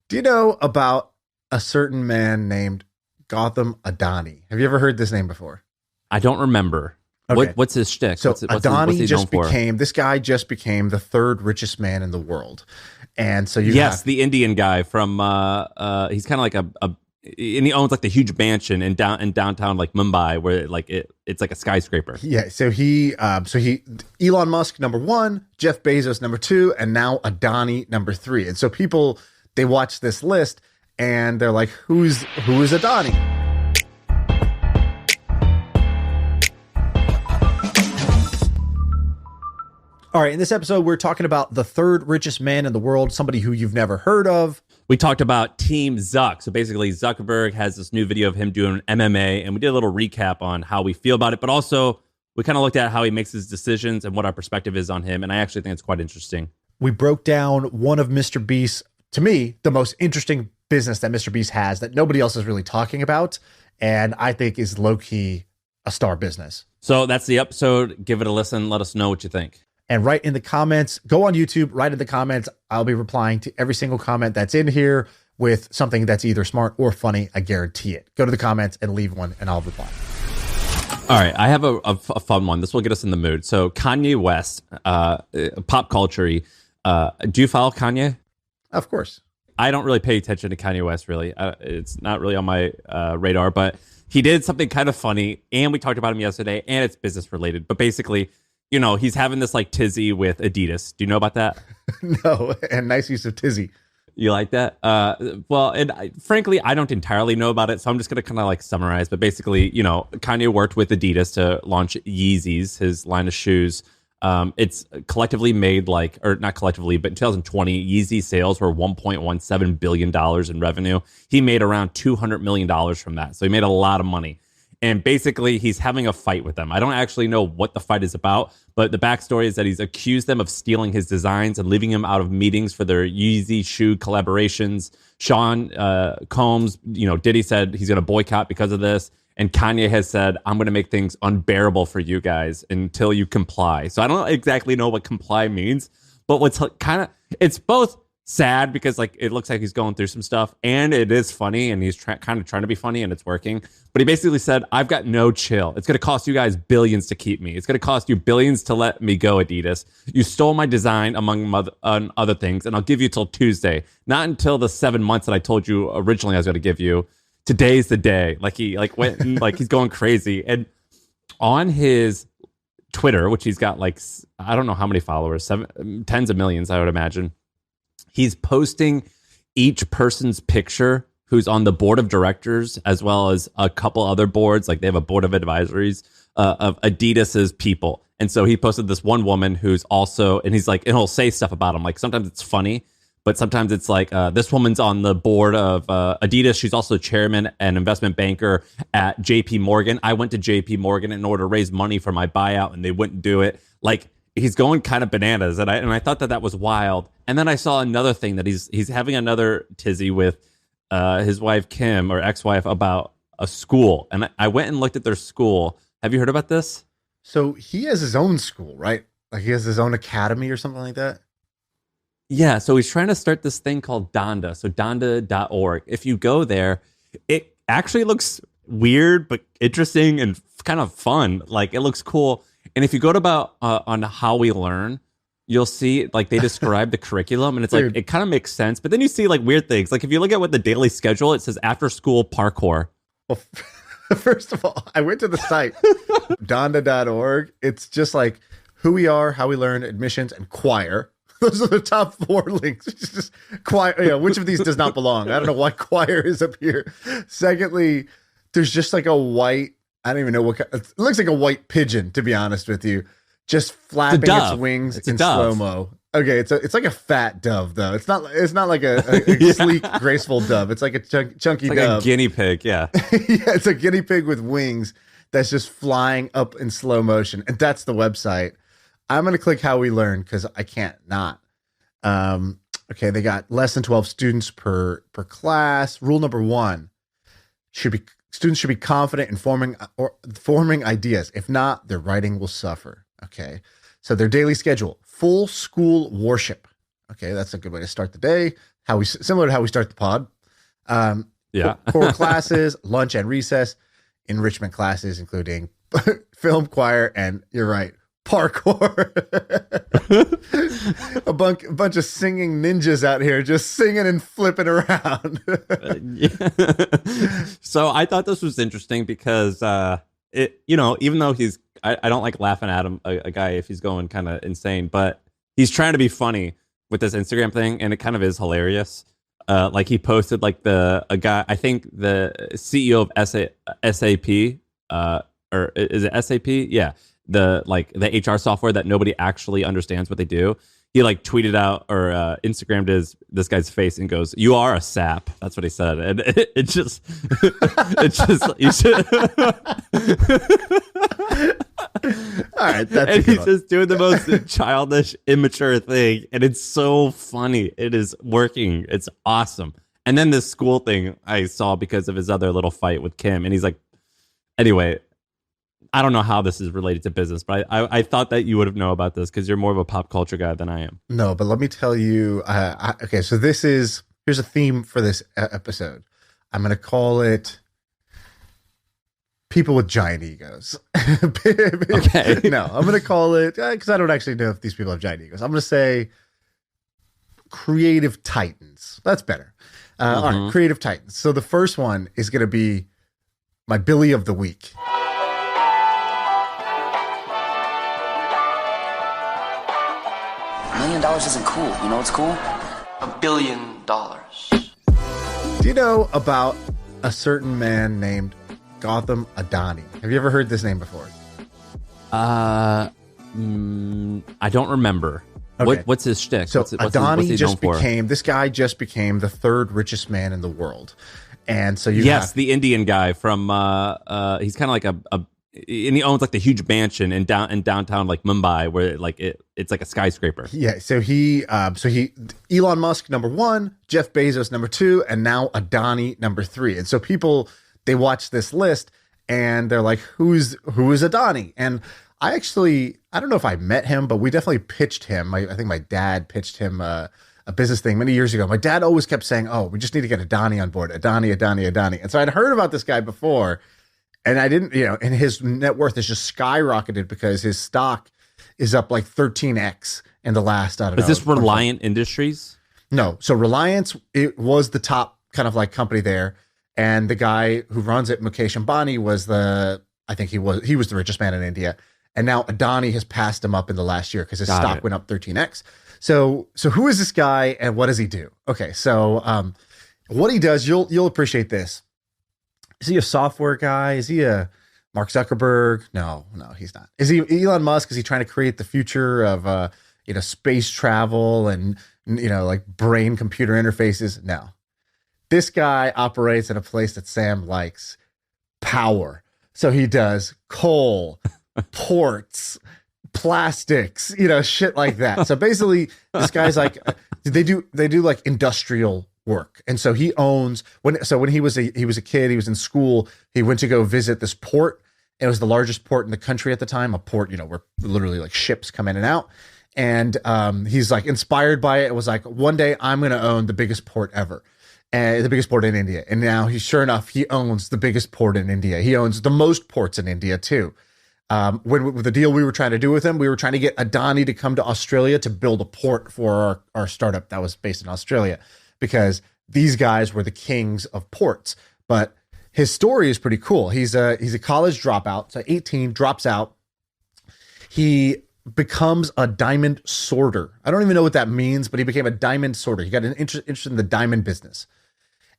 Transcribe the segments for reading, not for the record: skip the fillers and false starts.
Do you know about a certain man named Gautum Adani? Have you ever heard this name before? I don't remember. Okay. What's his shtick? So what's he known for? This guy just became the third richest man in the world. And so the Indian guy from he's kind of like and he owns like the huge mansion in downtown like Mumbai where like it's like a skyscraper. Yeah, so he Elon Musk number 1, Jeff Bezos number 2, and now Adani number 3. And so people, they watch this list and they're like, who is Adani? All right, in this episode, we're talking about the third richest man in the world, somebody who you've never heard of. We talked about Team Zuck. So basically, Zuckerberg has this new video of him doing MMA, and we did a little recap on how we feel about it, but also we kind of looked at how he makes his decisions and what our perspective is on him, and I actually think it's quite interesting. We broke down one of MrBeast's, to me, the most interesting business that MrBeast has that nobody else is really talking about, and I think is low-key a star business. So that's the episode. Give it a listen. Let us know what you think. And write in the comments, go on YouTube, write in the comments. I'll be replying to every single comment that's in here with something that's either smart or funny. I guarantee it. Go to the comments and leave one and I'll reply. All right. I have a fun one. This will get us in the mood. So Kanye West, pop culture. Do you follow Kanye? Of course. I don't really pay attention to Kanye West, really. It's not really on my radar, but he did something kind of funny. And we talked about him yesterday and it's business related. But basically, you know, he's having this like tizzy with Adidas. Do you know about that? No, and nice use of tizzy. You like that? Well, and frankly, I don't entirely know about it, so I'm just going to kind of like summarize. But basically, you know, Kanye worked with Adidas to launch Yeezys, his line of shoes. It's collectively made like, or not collectively, but in 2020, Yeezy sales were $1.17 billion in revenue. He made around $200 million from that. So he made a lot of money. And basically, he's having a fight with them. I don't actually know what the fight is about, but the backstory is that he's accused them of stealing his designs and leaving him out of meetings for their Yeezy shoe collaborations. Sean Combs, you know, Diddy said he's going to boycott because of this. And Kanye has said, I'm going to make things unbearable for you guys until you comply. So I don't exactly know what comply means, but what's kind of, it's both sad because like it looks like he's going through some stuff and it is funny and he's kind of trying to be funny and it's working, but he basically said, I've got no chill. It's going to cost you guys billions to keep me. It's going to cost you billions to let me go, Adidas. You stole my design among other things, and I'll give you till Tuesday, not until the 7 months that I told you originally I was going to give you. Today's the day. Like he like went and, like he's going crazy. And on his Twitter, which he's got like I don't know how many followers, tens of millions I would imagine, he's posting each person's picture who's on the board of directors, as well as a couple other boards. Like they have a board of advisories of Adidas's people. And so he posted this one woman who's also, and he's like, and he'll say stuff about them. Like sometimes it's funny, but sometimes it's like, this woman's on the board of Adidas. She's also chairman and investment banker at JP Morgan. I went to JP Morgan in order to raise money for my buyout and they wouldn't do it. Like, he's going kind of bananas, and I thought that was wild. And then I saw another thing that he's having another tizzy with his wife Kim, or ex-wife, about a school. And I went and looked at their school. Have you heard about this? So he has his own school, right? Like he has his own academy or something like that? Yeah, so he's trying to start this thing called Donda, so donda.org. If you go there, it actually looks weird, but interesting and kind of fun. Like it looks cool. And if you go to about on how we learn, you'll see like they describe the curriculum and it's like, it kind of makes sense. But then you see like weird things. Like if you look at what the daily schedule, it says after school parkour. Well, first of all, I went to the site, donda.org. It's just like who we are, how we learn, admissions, and choir. Those are the top 4 links. It's just choir. You know, which of these does not belong? I don't know why choir is up here. Secondly, there's just like a white, I don't even know what kind, it looks like a white pigeon, to be honest with you, just flapping its wings in slow-mo. Okay, it's like a fat dove though. It's not like a yeah. sleek, graceful dove. It's like a chunky like dove. A guinea pig, yeah. Yeah, it's a guinea pig with wings that's just flying up in slow motion, and that's the website. I'm gonna click how we learn because I can't not. Okay, they got less than 12 students per class. Rule number 1 students should be confident in forming ideas. If not, their writing will suffer. Okay. So their daily schedule, full school worship. Okay. That's a good way to start the day. similar to how we start the pod. Yeah. Core classes, lunch and recess, enrichment classes, including film, choir, and you're right, parkour. a bunch of singing ninjas out here just singing and flipping around. So I thought this was interesting because even though I don't like laughing at him, a guy, if he's going kind of insane, but he's trying to be funny with this Instagram thing, and it kind of is hilarious. Like he posted like a guy, I think the CEO of SAP, or is it SAP? Yeah. The HR software that nobody actually understands what they do. He like tweeted out or Instagrammed this guy's face and goes, "You are a sap." That's what he said. And it just, you should. All right. And he's just doing the most childish, immature thing. And it's so funny. It is working. It's awesome. And then this school thing I saw because of his other little fight with Kim. And he's like, anyway, I don't know how this is related to business, but I thought that you would have known about this because you're more of a pop culture guy than I am. No, but let me tell you. Okay, so here's a theme for this episode. I'm going to call it people with giant egos. Okay. No, I'm going to call it, because I don't actually know if these people have giant egos. I'm going to say creative titans. That's better. All right, creative titans. So the first one is going to be my Billy of the Week. $1 million isn't cool. You know what's cool? $1 billion. Do you know about a certain man named Gautum Adani? Have you ever heard this name before? I don't remember. Okay. What's his shtick? So Adani this guy just became the third richest man in the world. And so the Indian guy from he's kind of like and he owns like the huge mansion in downtown like Mumbai where like it's like a skyscraper. Yeah, so he Elon Musk number 1, Jeff Bezos number 2, and now Adani number 3. And so people, they watch this list and they're like, who is Adani? And I don't know if I met him, but we definitely pitched him. I think my dad pitched him a business thing many years ago. My dad always kept saying, "Oh, we just need to get Adani on board. Adani." And so I'd heard about this guy before. And I didn't, and his net worth has just skyrocketed because his stock is up like 13x in the last, I don't know. Is this Reliant Industries? No. So Reliance, it was the top kind of like company there. And the guy who runs it, Mukesh Ambani, he was the richest man in India. And now Adani has passed him up in the last year because his stock went up 13x. So who is this guy and what does he do? Okay. So what he does, you'll appreciate this. Is he a software guy? Is he a Mark Zuckerberg? No, he's not. Is he Elon Musk? Is he trying to create the future of, space travel and, like brain computer interfaces? No, this guy operates in a place that Sam likes: power. So he does coal, ports, plastics, shit like that. So basically this guy's like, they do like industrial work. And so he owns when he was a kid, he was in school, he went to go visit this port. It was the largest port in the country at the time, a port, where literally like ships come in and out. And he's like inspired by it. It was like, one day I'm going to own the biggest port ever, and the biggest port in India. And now sure enough, he owns the biggest port in India. He owns the most ports in India too. With the deal we were trying to do with him, we were trying to get Adani to come to Australia to build a port for our startup that was based in Australia, because these guys were the kings of ports. But his story is pretty cool. He's a college dropout, so 18, drops out. He becomes a diamond sorter. I don't even know what that means, but he became a diamond sorter. He got an interest in the diamond business.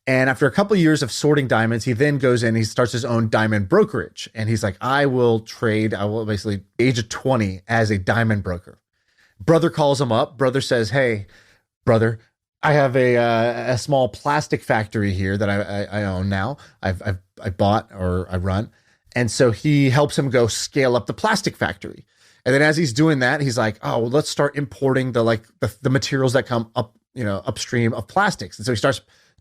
And after a couple of years of sorting diamonds, he then goes in, he starts his own diamond brokerage. And he's like, I will basically, age of 20, as a diamond broker. Brother calls him up. Brother says, hey, brother, I have a small plastic factory here that I own now. I bought or I run. And so he helps him go scale up the plastic factory. And then as he's doing that, he's like, oh, well, let's start importing the materials that come up, upstream of plastics. And so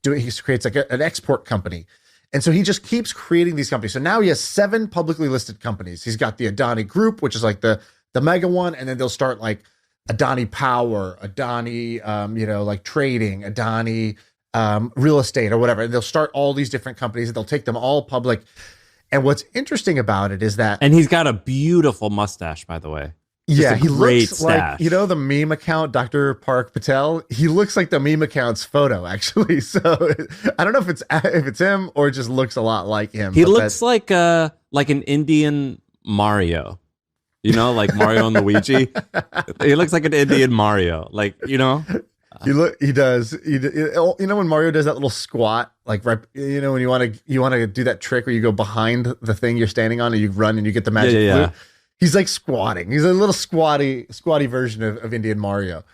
he creates like an export company. And so he just keeps creating these companies. So now he has 7 publicly listed companies. He's got the Adani Group, which is like the mega one. And then they'll start like Adani Power, Adani, like trading, Adani real estate or whatever. And they'll start all these different companies and they'll take them all public. And what's interesting about it is that... And he's got a beautiful mustache, by the way. Just he looks stash. like, the meme account, Dr. Park Patel. He looks like the meme account's photo, actually. So I don't know if it's him or it just looks a lot like him. He looks like an Indian Mario. Like Mario and Luigi. He looks like an Indian Mario. He does. When Mario does that little squat, like right, when you want to do that trick where you go behind the thing you're standing on and you run and you get the magic flute. Yeah. He's like squatting. He's a little squatty version of Indian Mario.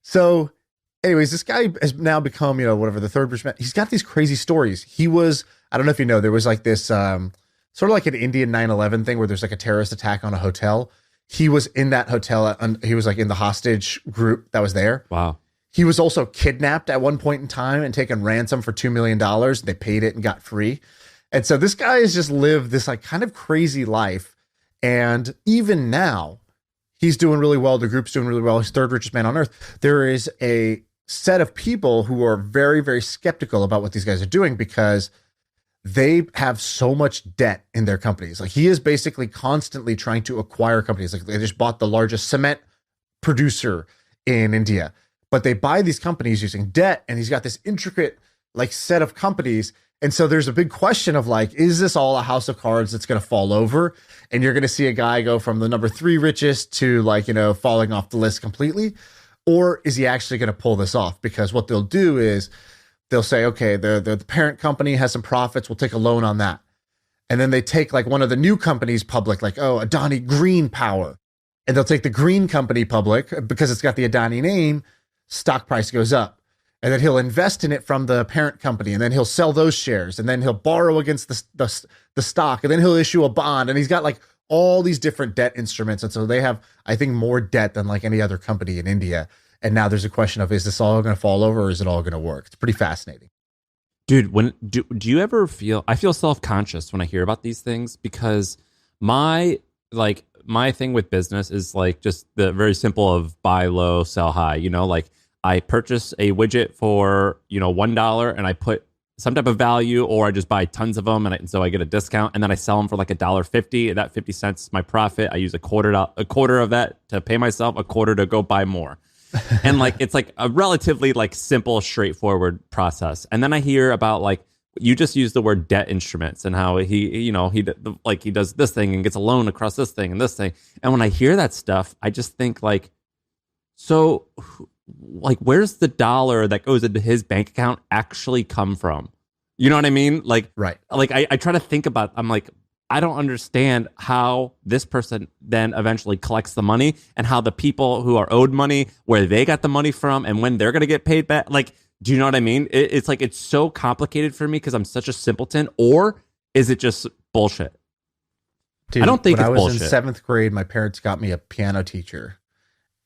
So, anyways, this guy has now become, whatever, the third richest man. He's got these crazy stories. He was, I don't know if you know, there was like this sort of like an Indian 9/11 thing where there's like a terrorist attack on a hotel. He was in that hotel. He was like in the hostage group that was there. Wow. He was also kidnapped at one point in time and taken ransom for $2 million. They paid it and got free. And so this guy has just lived this like kind of crazy life. And even now, he's doing really well. The group's doing really well. He's third richest man on earth. There is a set of people who are very, very skeptical about what these guys are doing because they have so much debt in their companies. Like he is basically constantly trying to acquire companies. Like they just bought the largest cement producer in India, but they buy these companies using debt. And he's got this intricate like set of companies. And so there's a big question of like, is this all a house of cards that's going to fall over? And you're going to see a guy go from the number 3 richest to like, falling off the list completely. Or is he actually going to pull this off? Because what they'll do is they'll say, okay, the parent company has some profits. We'll take a loan on that. And then they take like one of the new companies public, like, Adani Green Power. And they'll take the green company public because it's got the Adani name. Stock price goes up. And then he'll invest in it from the parent company, and then he'll sell those shares, and then he'll borrow against the stock, and then he'll issue a bond. And he's got like all these different debt instruments. And so they have, I think, more debt than like any other company in India. And now there's a question of, is this all going to fall over or is it all going to work? It's pretty fascinating. Dude, do you ever I feel self-conscious when I hear about these things because my thing with business is like just the very simple of buy low, sell high, like I purchase a widget for, $1 and I put some type of value, or I just buy tons of them and so I get a discount, and then I sell them for like $1.50. That 50 cents is my profit. I use a quarter of that to pay myself, a quarter to go buy more. And like, it's like a relatively like simple, straightforward process. And then I hear about like, you just use the word debt instruments and how he does this thing and gets a loan across this thing and this thing. And when I hear that stuff, I just think like, so like, where's the dollar that goes into his bank account actually come from? You know what I mean? Like, right. Like I try to think about, I'm like, I don't understand how this person then eventually collects the money and how the people who are owed money, where they got the money from and when they're going to get paid back. Like, do you know what I mean? It's like, it's so complicated for me because I'm such a simpleton, or is it just bullshit? Dude, I don't think when it's bullshit. In 7th grade, my parents got me a piano teacher.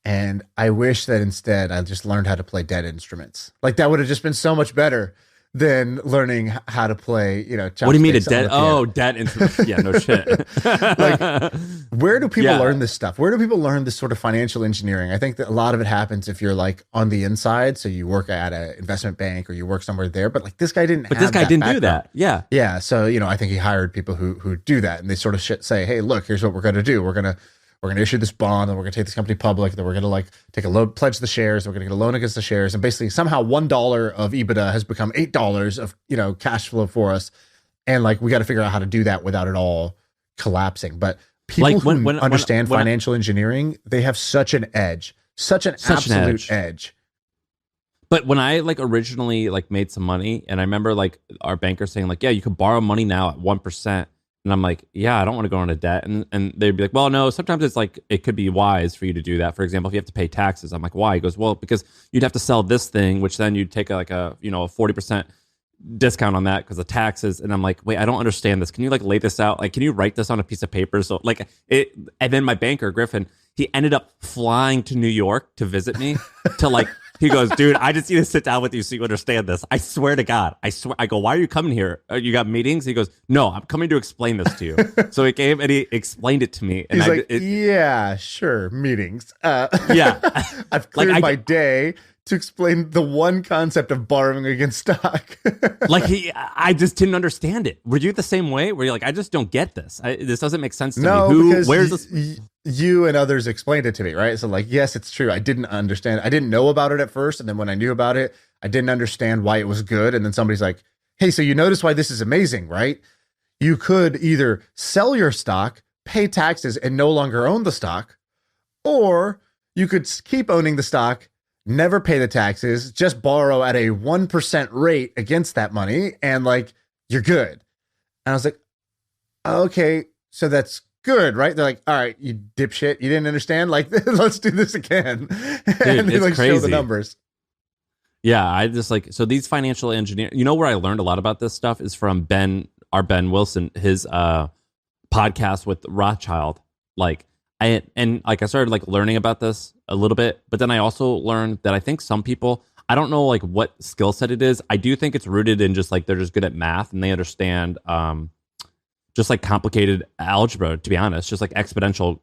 And I wish that instead I just learned how to play dead instruments. Like that would have just been so much better than learning how to play, what do you mean a dead? Oh, dead instruments. Yeah, no shit. Like, where do people learn this stuff? Where do people learn this sort of financial engineering? I think that a lot of it happens if you're like on the inside. So you work at an investment bank or you work somewhere there. But like this guy didn't. But this guy didn't do that. Yeah. Yeah. So I think he hired people who do that, and they sort of say, hey, look, here's what we're going to do. We're going to issue this bond, and we're going to take this company public, then we're going to like take a loan, pledge the shares, we're going to get a loan against the shares, and basically somehow $1 of EBITDA has become $8 of cash flow for us, and like we got to figure out how to do that without it all collapsing. But people like who understand financial engineering, they have such an edge, such an absolute edge. But when I like originally like made some money, and I remember like our banker saying like, yeah, you could borrow money now at 1%. And I'm like, yeah, I don't want to go into debt. And they'd be like, well, no, sometimes it's like, it could be wise for you to do that. For example, if you have to pay taxes. I'm like, why? He goes, well, because you'd have to sell this thing, which then you'd take a 40% discount on that because of taxes. And I'm like, wait, I don't understand this. Can you like lay this out? Like, can you write this on a piece of paper? So like it, and then my banker, Griffin, he ended up flying to New York to visit me to like He goes, dude, I just need to sit down with you so you understand this. I swear to God. I swear. I go, why are you coming here? You got meetings? He goes, no, I'm coming to explain this to you. So he came and he explained it to me. And he's like, yeah, sure, meetings. Yeah. I've cleared my day to explain the one concept of borrowing against stock. I just didn't understand it. Were you the same way? Where you're like, I just don't get this. This doesn't make sense to me. Because where's this? You and others explained it to me, right? So like, yes, it's true. I didn't understand. I didn't know about it at first. And then when I knew about it, I didn't understand why it was good. And then somebody's like, hey, so you notice why this is amazing, right? You could either sell your stock, pay taxes, and no longer own the stock, or you could keep owning the stock, never pay the taxes, just borrow at a 1% rate against that money, and like, you're good. And I was like, okay, so that's good, right? They're like, all right, you dipshit, you didn't understand? Like, let's do this again. Dude, and they like crazy. show the numbers. Yeah, I just like, so these financial engineers, you know where I learned a lot about this stuff is from Ben Wilson, his podcast with Rothschild. I started like learning about this a little bit, but then I also learned that I think some people, I don't know like what skill set it is. I do think it's rooted in just like they're just good at math and they understand just like complicated algebra, to be honest, just like exponential.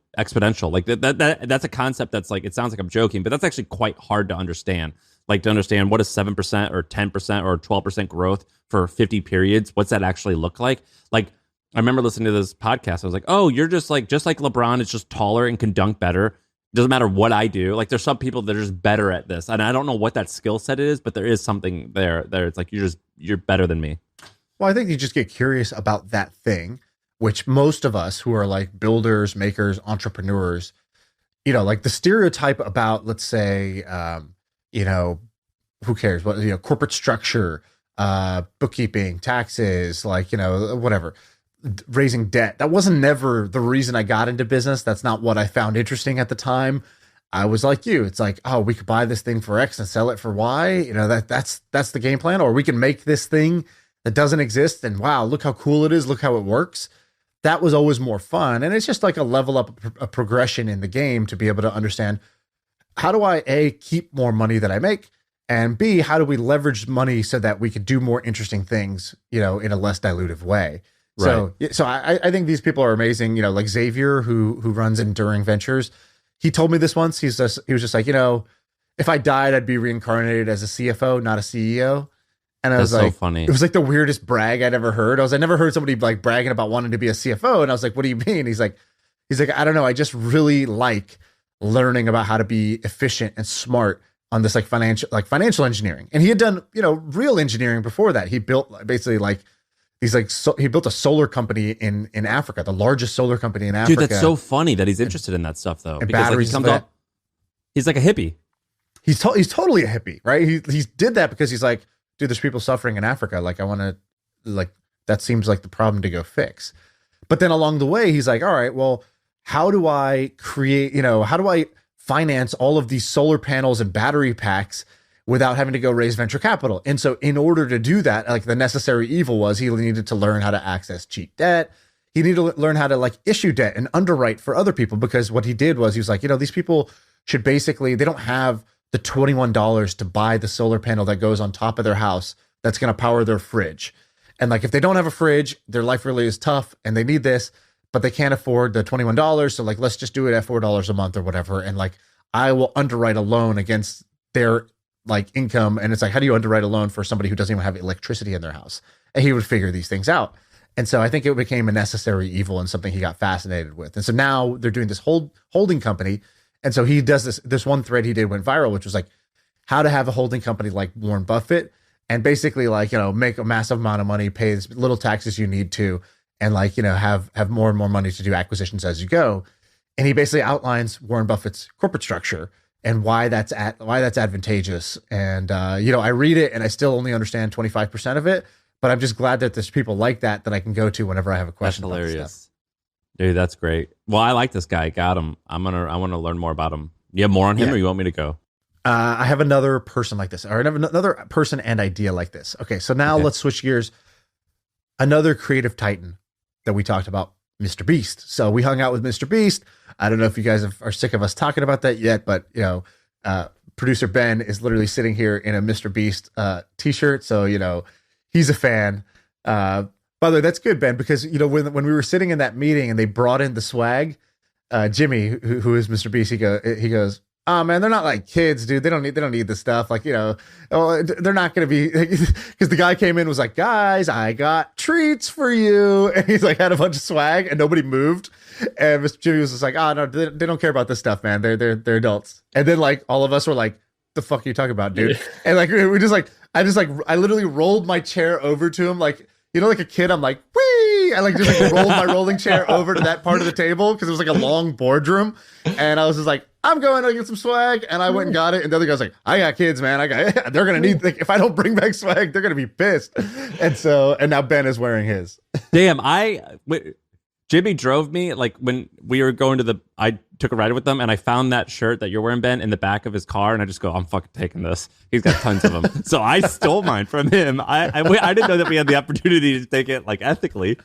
Like that's a concept that's like, it sounds like I'm joking, but that's actually quite hard to understand. Like to understand what is 7% or 10% or 12% growth for 50 periods. What's that actually look like? Like, I remember listening to this podcast. I was like, oh, you're just like LeBron is just taller and can dunk better. It doesn't matter what I do. Like there's some people that are just better at this. And I don't know what that skill set is, but there is something there. It's like, you're better than me. Well, I think you just get curious about that thing, which most of us who are like builders, makers, entrepreneurs, you know, like the stereotype about, let's say, you know, who cares? What, you know, corporate structure, bookkeeping, taxes, like, you know, whatever, raising debt. That wasn't never the reason I got into business. That's not what I found interesting at the time. I was like you. It's like, oh, we could buy this thing for X and sell it for Y. You know, that's the game plan. Or we can make this thing that doesn't exist. And wow, look how cool it is. Look how it works. That was always more fun. And it's just like a level up, a progression in the game to be able to understand, how do I, A, keep more money that I make? And B, how do we leverage money so that we could do more interesting things, you know, in a less dilutive way? Right. So I think these people are amazing. You know, like Xavier, who runs Enduring Ventures. He told me this once. He was just like, you know, if I died, I'd be reincarnated as a CFO, not a CEO. And I was like, so funny. It was like the weirdest brag I'd ever heard. I never heard somebody like bragging about wanting to be a CFO. And I was like, what do you mean? He's like, I don't know. I just really like learning about how to be efficient and smart on this like financial engineering. And he had done, you know, real engineering before that. He built basically like he built a solar company in Africa, the largest solar company in Africa. Dude, that's so funny that he's interested in that stuff though. And batteries, like, he's like a hippie. He's totally a hippie, right? He did that because he's like, dude, there's people suffering in Africa. Like, I want to, like, that seems like the problem to go fix. But then along the way, he's like, all right, well, how do I create, you know, how do I finance all of these solar panels and battery packs without having to go raise venture capital? And so in order to do that, like the necessary evil was he needed to learn how to access cheap debt. He needed to learn how to like issue debt and underwrite for other people, because what he did was he was like, you know, these people should basically, they don't have the $21 to buy the solar panel that goes on top of their house that's going to power their fridge. And like, if they don't have a fridge, their life really is tough and they need this, but they can't afford the $21. So like, let's just do it at $4 a month or whatever. And like, I will underwrite a loan against their like income. And it's like, how do you underwrite a loan for somebody who doesn't even have electricity in their house? And he would figure these things out. And so I think it became a necessary evil and something he got fascinated with. And so now they're doing this holding company. And so he does this one thread he did went viral, which was like how to have a holding company like Warren Buffett and basically like, you know, make a massive amount of money, pay as little taxes you need to, and like, you know, have more and more money to do acquisitions as you go. And he basically outlines Warren Buffett's corporate structure and why that's advantageous. And, you know, I read it and I still only understand 25% of it, but I'm just glad that there's people like that I can go to whenever I have a question. That's hilarious. Dude, that's great. Well, I like this guy. Got him. I want to learn more about him. You have more on him, or you want me to go? I have another person like this, or I have another person and idea like this. Okay, so now let's switch gears. Another creative titan that we talked about, MrBeast. So we hung out with MrBeast. I don't know if you guys are sick of us talking about that yet, but you know, producer Ben is literally sitting here in a MrBeast t-shirt. So, he's a fan. By the way, that's good, Ben, because, when we were sitting in that meeting and they brought in the swag, Jimmy, who is MrBeast, he goes, oh man, they're not like kids, dude. They don't need this stuff. Like, they're not going to be, because the guy came in and was like, guys, I got treats for you. And he's like, had a bunch of swag and nobody moved. And Mr. Jimmy was just like, oh no, they don't care about this stuff, man. They're adults. And then like all of us were like, the fuck are you talking about, dude? And like, we just like, I literally rolled my chair over to him. Like, like a kid, I'm like, whee! I like just like rolled my rolling chair over to that part of the table because it was like a long boardroom. And I was just like, I'm going to get some swag. And I went and got it. And the other guy's like, I got kids, man. They're going to need, like, if I don't bring back swag, they're going to be pissed. And now Ben is wearing his. Damn, Jimmy drove me, like when we were going I took a ride with them and I found that shirt that you're wearing, Ben, in the back of his car. And I just go, I'm fucking taking this. He's got tons of them. So I stole mine from him. I didn't know that we had the opportunity to take it like ethically.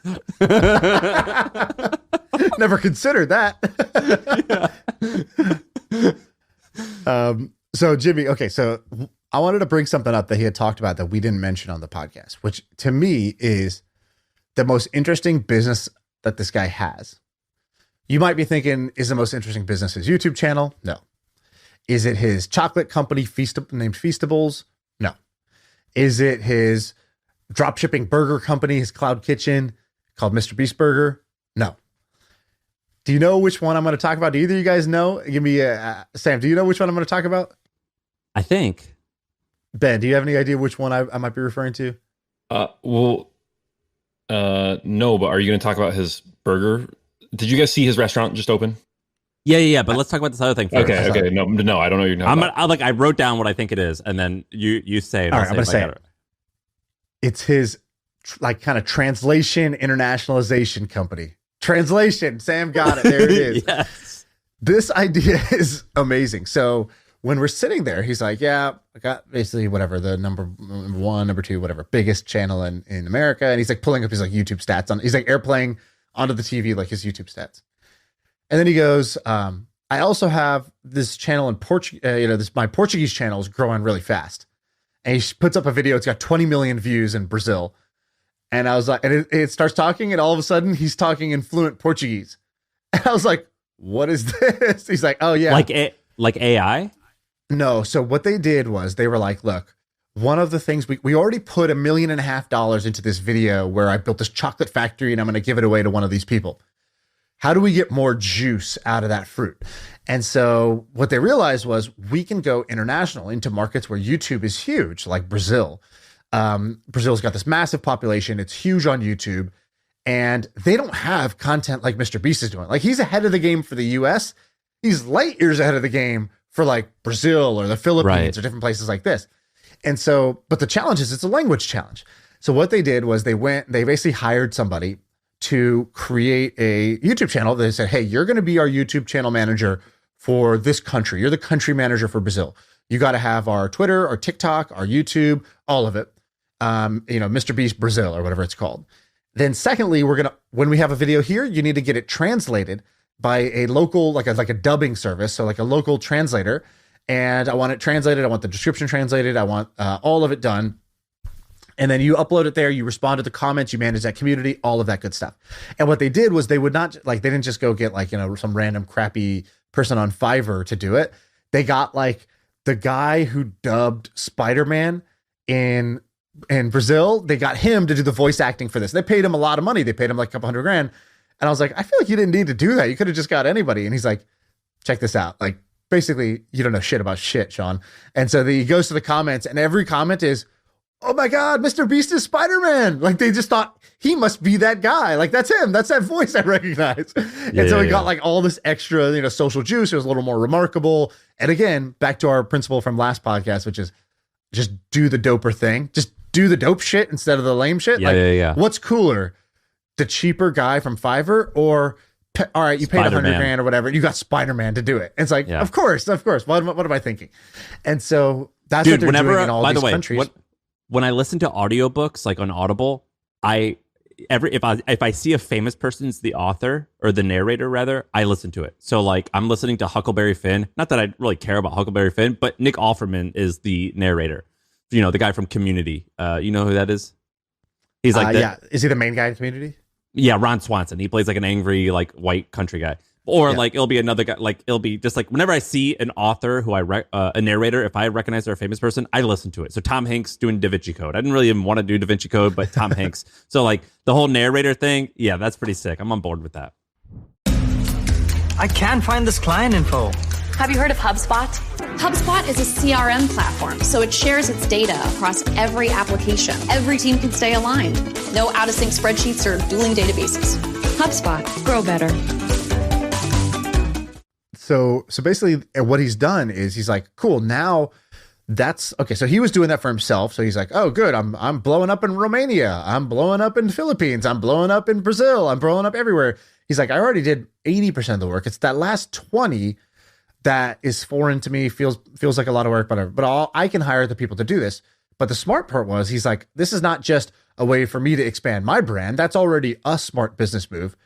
Never considered that. So Jimmy, okay. So I wanted to bring something up that he had talked about that we didn't mention on the podcast, which to me is the most interesting business that this guy has. You might be thinking, is the most interesting business his YouTube channel? No. Is it his chocolate company named Feastables? No. Is it his dropshipping burger company, his cloud kitchen called MrBeast Burger? No. Do you know which one I'm going to talk about? Do either of you guys know? Give me Sam, do you know which one I'm going to talk about? I think. Ben, do you have any idea which one I might be referring to? No, but are you going to talk about his burger? Did you guys see his restaurant just open? Yeah. But let's talk about this other thing first. Okay. No, I don't know what you're talking about. I wrote down what I think it is, and then you say it. All right, I'm going to say it. It's his like kind of translation internationalization company. Translation. Sam got it. There it is. Yes. This idea is amazing. So when we're sitting there, he's like, yeah, I got basically whatever the number one, number two, whatever, biggest channel in America. And he's like pulling up his like YouTube stats he's like airplaying onto the TV, like his YouTube stats. And then he goes, I also have this channel in Portuguese, my Portuguese channel is growing really fast. And he puts up a video. It's got 20 million views in Brazil. And I was like, and it starts talking, and all of a sudden he's talking in fluent Portuguese. And I was like, what is this? He's like, oh yeah. Like AI? No. So what they did was they were like, look, one of the things we already put $1.5 million into this video where I built this chocolate factory and I'm going to give it away to one of these people. How do we get more juice out of that fruit? And so what they realized was we can go international into markets where YouTube is huge, like Brazil. Brazil's got this massive population. It's huge on YouTube, and they don't have content like MrBeast is doing. Like, he's ahead of the game for the US. He's light years ahead of the game for like Brazil or the Philippines or different places like this. And so, but the challenge is it's a language challenge. So what they did was they basically hired somebody to create a YouTube channel. They said, hey, you're going to be our YouTube channel manager for this country. You're the country manager for Brazil. You got to have our Twitter, our TikTok, our YouTube, all of it. MrBeast Brazil or whatever it's called. Then secondly, when we have a video here, you need to get it translated by a local, like a dubbing service. So like a local translator. And I want it translated. I want the description translated. I want all of it done. And then you upload it there. You respond to the comments. You manage that community, all of that good stuff. And what they did was they didn't just go get some random crappy person on Fiverr to do it. They got like the guy who dubbed Spider-Man in Brazil. They got him to do the voice acting for this. They paid him a lot of money. They paid him like a couple $100,000. And I was like, I feel like you didn't need to do that. You could have just got anybody. And he's like, check this out. Like, basically, you don't know shit about shit, Shaan. And so he goes to the comments, and every comment is, oh my God, MrBeast is Spider-Man. Like, they just thought he must be that guy. Like, that's him. That's that voice I recognize. And so he got like all this extra, social juice. It was a little more remarkable. And again, back to our principle from last podcast, which is just do the doper thing. Just do the dope shit instead of the lame shit. What's cooler? The cheaper guy from Fiverr, or all right, you paid $100,000 or whatever. You got Spider-Man to do it. It's like, of course. What am I thinking? And so that's what they're doing in all these countries. When I listen to audiobooks, like on Audible, if I see a famous person's the author or the narrator rather, I listen to it. So like I'm listening to Huckleberry Finn. Not that I really care about Huckleberry Finn, but Nick Offerman is the narrator. You know, the guy from Community. You know who that is? He's like is he the main guy in Community? Yeah, Ron Swanson. He plays like an angry like white country guy. Or like it'll be another guy. Like it'll be just like whenever I see an author who a narrator, if I recognize they're a famous person, I listen to it. So Tom Hanks doing Da Vinci Code. I didn't really even want to do Da Vinci Code, but Tom Hanks. So like the whole narrator thing, yeah, that's pretty sick. I'm on board with that. I can't find this client info. Have you heard of HubSpot? HubSpot is a CRM platform, so it shares its data across every application. Every team can stay aligned. No out-of-sync spreadsheets or dueling databases. HubSpot. Grow better. So basically what he's done is he's like, cool, now that's okay. So he was doing that for himself. So he's like, oh, good. I'm blowing up in Romania. I'm blowing up in the Philippines. I'm blowing up in Brazil. I'm blowing up everywhere. He's like, I already did 80% of the work. It's that last 20 that is foreign to me, feels like a lot of work, but I can hire the people to do this. But the smart part was he's like, this is not just a way for me to expand my brand. That's already a smart business move.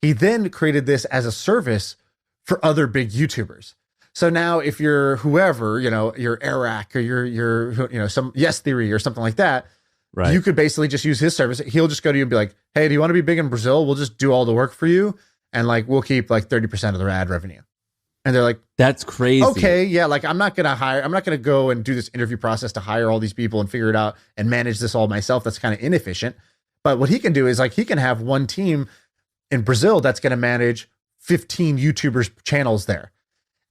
He then created this as a service for other big YouTubers. So now if you're whoever, you know, you're Eric or you're you know, some Yes Theory or something like that, right, you could basically just use his service. He'll just go to you and be like, hey, do you want to be big in Brazil? We'll just do all the work for you. And like, we'll keep like 30% of the ad revenue. And they're like, that's crazy. Okay. Yeah. Like I'm not going to go and do this interview process to hire all these people and figure it out and manage this all myself. That's kind of inefficient. But what he can do is like, he can have one team in Brazil that's going to manage 15 YouTubers channels there.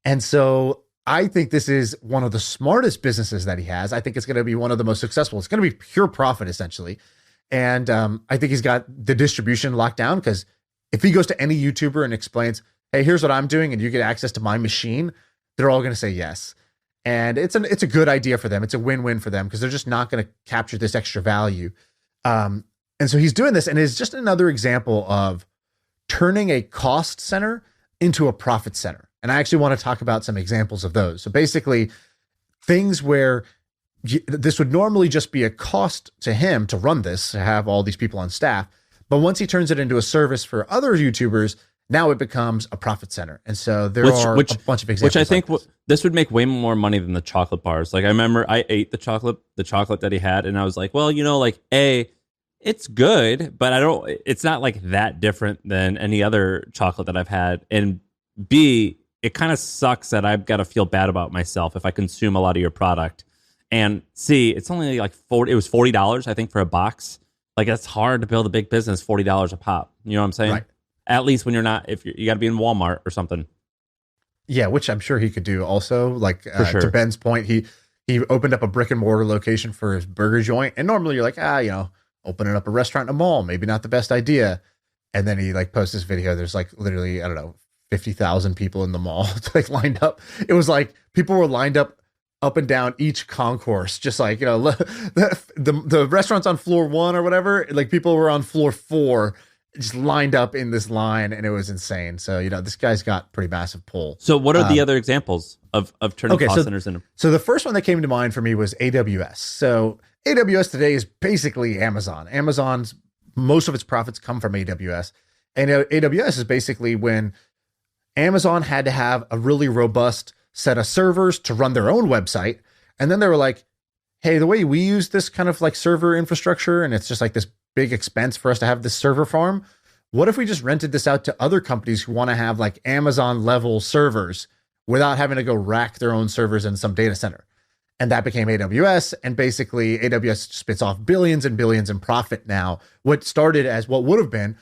And so I think this is one of the smartest businesses that he has. I think it's going to be one of the most successful. It's going to be pure profit essentially. And I think he's got the distribution locked down, because if he goes to any YouTuber and explains, hey, here's what I'm doing and you get access to my machine, they're all going to say yes. And it's a good idea for them. It's a win-win for them because they're just not going to capture this extra value. And so he's doing this, and it's just another example of turning a cost center into a profit center. And I actually want to talk about some examples of those. So basically things where this would normally just be a cost to him to run this, to have all these people on staff. But once he turns it into a service for other YouTubers, now it becomes a profit center. And so there are a bunch of examples. Which I think this would make way more money than the chocolate bars. Like I remember I ate the chocolate that he had, and I was like, well, you know, like it's good, but it's not like that different than any other chocolate that I've had. And B, it kind of sucks that I've got to feel bad about myself if I consume a lot of your product. And C, it's only like it was $40, I think, for a box. Like it's hard to build a big business, $40 a pop. You know what I'm saying? Right. At least when you got to be in Walmart or something. Yeah, which I'm sure he could do also. Like sure. To Ben's point, he opened up a brick and mortar location for his burger joint. And normally you're like, you know, opening up a restaurant in a mall, maybe not the best idea. And then he like posts this video. There's like literally, I don't know, 50,000 people in the mall like lined up. It was like people were lined up and down each concourse, just like, you know, the restaurant's on floor 1 or whatever. Like people were on floor 4, just lined up in this line, and it was insane. So, you know, this guy's got pretty massive pull. So what are the other examples of turning cost centers into? So the first one that came to mind for me was AWS. So AWS today is basically Amazon. Amazon's most of its profits come from AWS. And AWS is basically when Amazon had to have a really robust set of servers to run their own website. And then they were like, hey, the way we use this kind of like server infrastructure, and it's just like this big expense for us to have this server farm, what if we just rented this out to other companies who want to have like Amazon level servers without having to go rack their own servers in some data center? And that became AWS. And basically AWS spits off billions and billions in profit now, what started as what would have been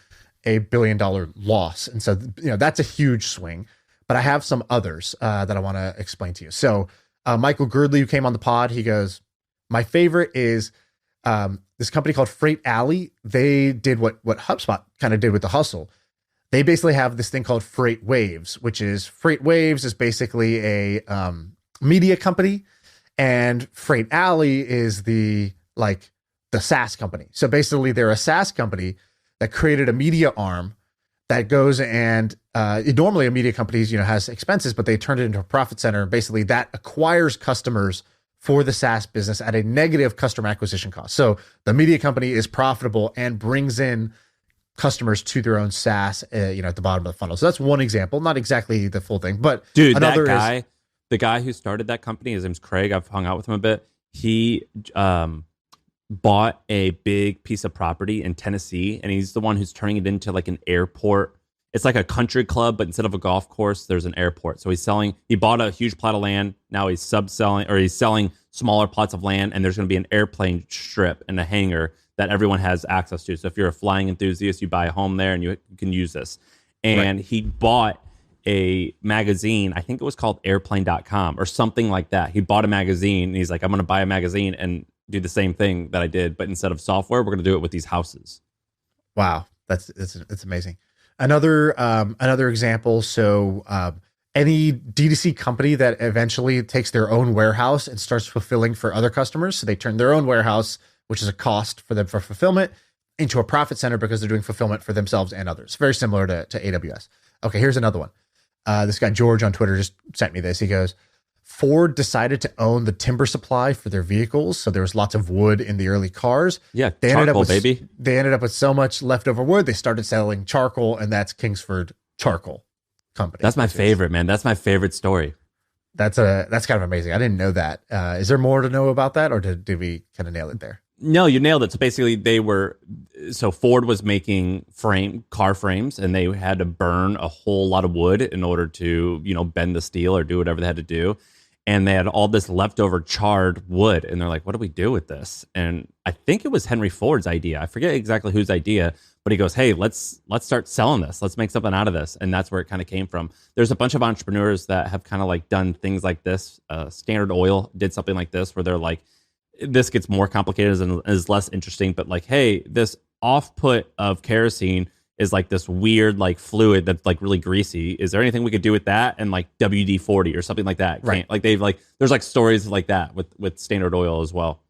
$1 billion loss. And so, you know, that's a huge swing. But I have some others that I want to explain to you. So Michael Girdley, who came on the pod, he goes, my favorite is this company called Freight Alley. They did what HubSpot kind of did with the hustle. They basically have this thing called Freight Waves, which is Freight Waves is basically a media company, and Freight Alley is the SaaS company. So basically they're a SaaS company that created a media arm that goes and normally a media company, you know, has expenses, but they turned it into a profit center. Basically that acquires customers for the SaaS business at a negative customer acquisition cost. So the media company is profitable and brings in customers to their own SaaS, at the bottom of the funnel. So that's one example, not exactly the full thing, but dude, another the guy who started that company, his name's Craig. I've hung out with him a bit. He bought a big piece of property in Tennessee, and he's the one who's turning it into like an airport. It's like a country club, but instead of a golf course, there's an airport. So he bought a huge plot of land. Now he's selling smaller plots of land, and there's going to be an airplane strip and a hangar that everyone has access to. So if you're a flying enthusiast, you buy a home there and you can use this. And he bought a magazine. I think it was called airplane.com or something like that. He bought a magazine and he's like, I'm going to buy a magazine and do the same thing that I did, but instead of software, we're going to do it with these houses. Wow. It's amazing. Another example. So, any D2C company that eventually takes their own warehouse and starts fulfilling for other customers. So they turn their own warehouse, which is a cost for them for fulfillment, into a profit center because they're doing fulfillment for themselves and others. Very similar to AWS. Okay, here's another one. This guy, George, on Twitter just sent me this. He goes, Ford decided to own the timber supply for their vehicles. So there was lots of wood in the early cars. Yeah, they charcoal, baby. They ended up with so much leftover wood, they started selling charcoal, and that's Kingsford Charcoal Company. That's my favorite, man. That's my favorite story. That's kind of amazing. I didn't know that. Is there more to know about that, or did we kind of nail it there? No, you nailed it. So basically Ford was making car frames, and they had to burn a whole lot of wood in order to, bend the steel or do whatever they had to do. And they had all this leftover charred wood, and they're like, what do we do with this? And I think it was Henry Ford's idea. I forget exactly whose idea, but he goes, hey, let's start selling this. Let's make something out of this. And that's where it kind of came from. There's a bunch of entrepreneurs that have kind of like done things like this. Standard Oil did something like this, where they're like, this gets more complicated and is less interesting, but like, hey, this off-put of kerosene is like this weird like fluid that's like really greasy. Is there anything we could do with that? And like WD-40 or something like that. Right. Like there's like stories like that with Standard Oil as well.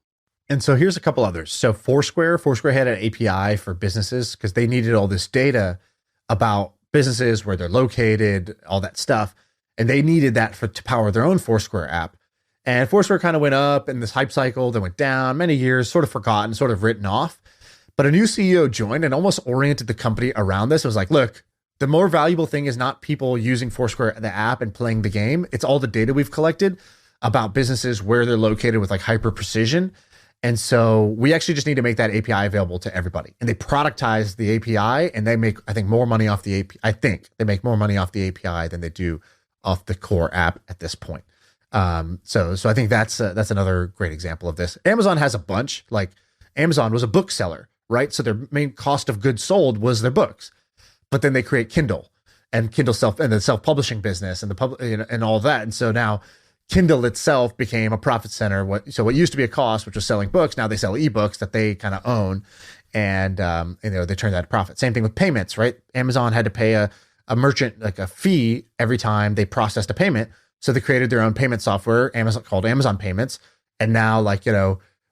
And so here's a couple others. So Foursquare had an API for businesses because they needed all this data about businesses, where they're located, all that stuff. And they needed that to power their own Foursquare app. And Foursquare kind of went up in this hype cycle, then went down many years, sort of forgotten, sort of written off. But a new CEO joined and almost oriented the company around this. It was like, look, the more valuable thing is not people using Foursquare, the app, and playing the game. It's all the data we've collected about businesses, where they're located with like hyper precision. And so we actually just need to make that API available to everybody. And they productize the API, and they make, I think, more money off the API. I think they make more money off the API than they do off the core app at this point. So I think that's another great example of this. Amazon has a bunch. Like Amazon was a bookseller, right? So their main cost of goods sold was their books, but then they create Kindle and Kindle the self-publishing business and and all that. And so now Kindle itself became a profit center. What used to be a cost, which was selling books, now they sell ebooks that they kind of own, and they turn that to profit. Same thing with payments, right? Amazon had to pay a merchant like a fee every time they processed a payment. So they created their own payment software, called Amazon Payments. And now,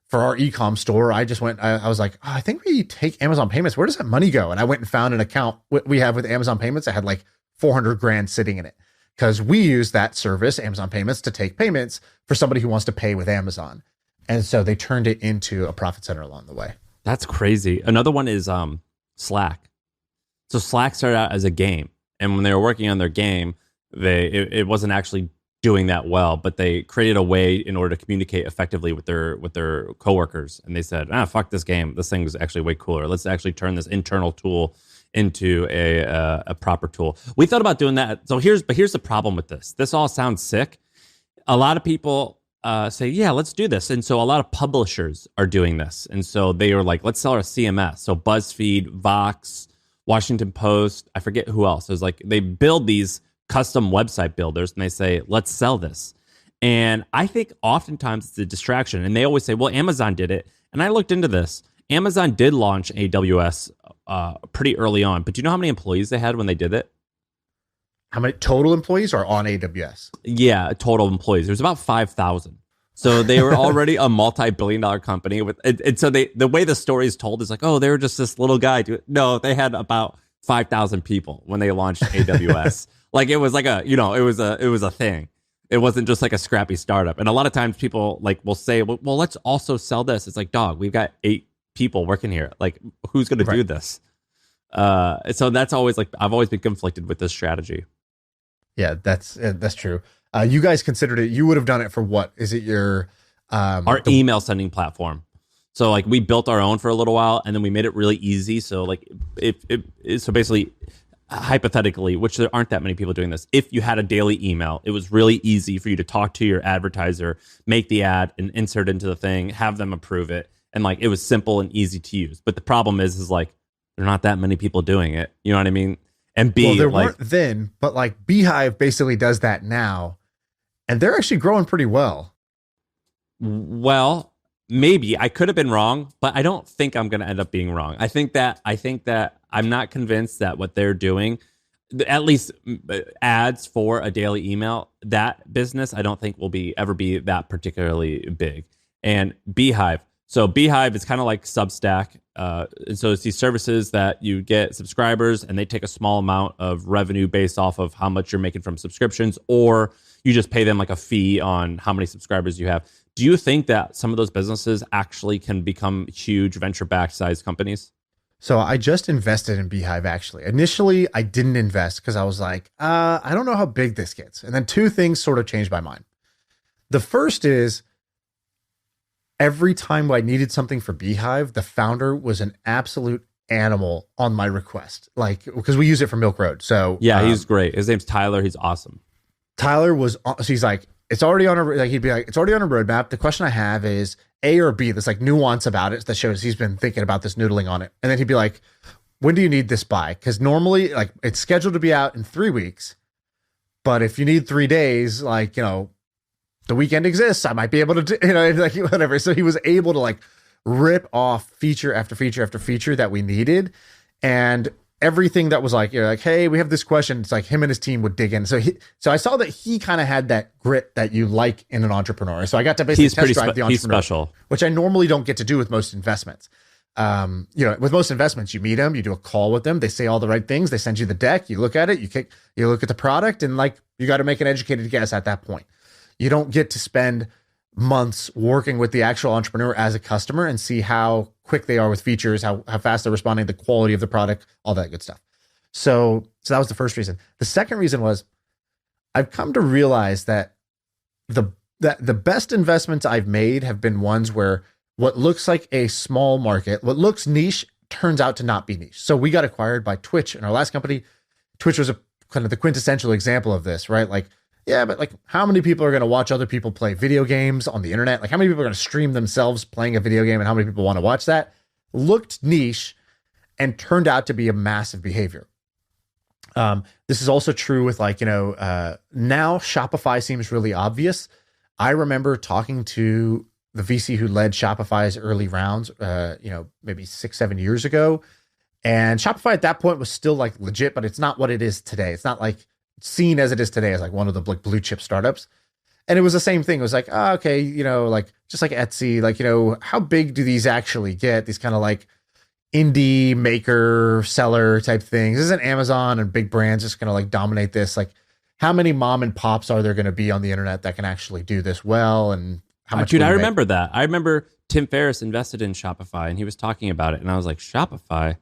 for our e-com store, I was like, I think we take Amazon Payments. Where does that money go? And I went and found an account we have with Amazon Payments that had like 400 grand sitting in it, because we use that service, Amazon Payments, to take payments for somebody who wants to pay with Amazon. And so they turned it into a profit center along the way. That's crazy. Another one is Slack. So Slack started out as a game, and when they were working on their game, it wasn't actually doing that well, but they created a way in order to communicate effectively with their coworkers. And they said, fuck this game. This thing is actually way cooler. Let's actually turn this internal tool into a proper tool. We thought about doing that. So here's the problem with this. This all sounds sick. A lot of people say, yeah, let's do this. And so a lot of publishers are doing this. And so they are like, let's sell our CMS. So BuzzFeed, Vox, Washington Post, I forget who else. It was like they build these custom website builders, and they say, let's sell this. And I think oftentimes it's a distraction. And they always say, well, Amazon did it. And I looked into this. Amazon did launch AWS pretty early on. But do you know how many employees they had when they did it? How many total employees are on AWS? Yeah, total employees. There's about 5,000. So they were already a multi-billion-dollar company. And so the way the story is told is like, oh, they were just this little guy. No, they had about 5,000 people when they launched AWS. Like it was like it was a thing. It wasn't just like a scrappy startup. And a lot of times people will say, well, let's also sell this. It's like, dog, we've got 8 people working here. Like, who's going to do this? So that's always like, I've always been conflicted with this strategy. Yeah, that's true. You guys considered it. You would have done it for what? Is it your our email sending platform? So like we built our own for a little while, and then we made it really easy. So like so basically, hypothetically, which there aren't that many people doing this, if you had a daily email, it was really easy for you to talk to your advertiser, make the ad and insert into the thing, have them approve it, and like it was simple and easy to use. But the problem is like there are not that many people doing it. You know what I mean? And B, well, there like, weren't then, but like Beehiiv basically does that now, and they're actually growing pretty well. Well, maybe I could have been wrong, but I don't think I'm going to end up being wrong. I think that I'm not convinced that what they're doing, at least ads for a daily email, that business, I don't think will ever be that particularly big. And Beehiiv. So Beehiiv is kind of like Substack. And so it's these services that you get subscribers and they take a small amount of revenue based off of how much you're making from subscriptions, or you just pay them like a fee on how many subscribers you have. Do you think that some of those businesses actually can become huge venture-backed size companies? So I just invested in Beehiiv, actually. Initially, I didn't invest because I was like, I don't know how big this gets. And then two things sort of changed my mind. The first is every time I needed something for Beehiiv, the founder was an absolute animal on my request. Like, because we use it for Milk Road. So yeah, he's great. His name's Tyler. He's awesome. Tyler was, so he's like, it's already on he'd be like, it's already on a roadmap. The question I have is A or B. There's like nuance about it that shows he's been thinking about this, noodling on it. And then he'd be like, when do you need this by? Because normally like it's scheduled to be out in 3 weeks. But if you need 3 days, like, you know, the weekend exists, I might be able to do, you know, like whatever. So he was able to like rip off feature after feature after feature that we needed. And everything that was like, you're like, hey, we have this question. It's like him and his team would dig in. So I saw that he kind of had that grit that you like in an entrepreneur. So I got to basically test drive the entrepreneur, he's special, which I normally don't get to do with most investments. You know, with most investments, you meet them, you do a call with them, they say all the right things, they send you the deck, you look at it, you look at the product, and like you got to make an educated guess at that point. You don't get to spend months working with the actual entrepreneur as a customer and see how quick they are with features, how fast they're responding, the quality of the product, all that good stuff. So that was the first reason. The second reason was I've come to realize that the best investments I've made have been ones where what looks like a small market, what looks niche, turns out to not be niche. So we got acquired by Twitch in our last company. Twitch was a kind of the quintessential example of this, right? Like, yeah, but like how many people are going to watch other people play video games on the internet? Like how many people are going to stream themselves playing a video game and how many people want to watch that? Looked niche and turned out to be a massive behavior. This is also true with like, you know, now Shopify seems really obvious. I remember talking to the VC who led Shopify's early rounds, you know, maybe 6-7 years ago. And Shopify at that point was still like legit, but it's not what it is today. It's not like seen as it is today as like one of the like blue chip startups. And it was the same thing. It was like, oh, okay, you know, like just like Etsy, like, you know, how big do these actually get? These kind of like indie maker seller type things. Isn't Amazon and big brands just going to like dominate this? Like how many mom and pops are there going to be on the internet that can actually do this well? And how much? Dude, I remember that. I remember Tim Ferriss invested in Shopify and he was talking about it. And I was like, Shopify?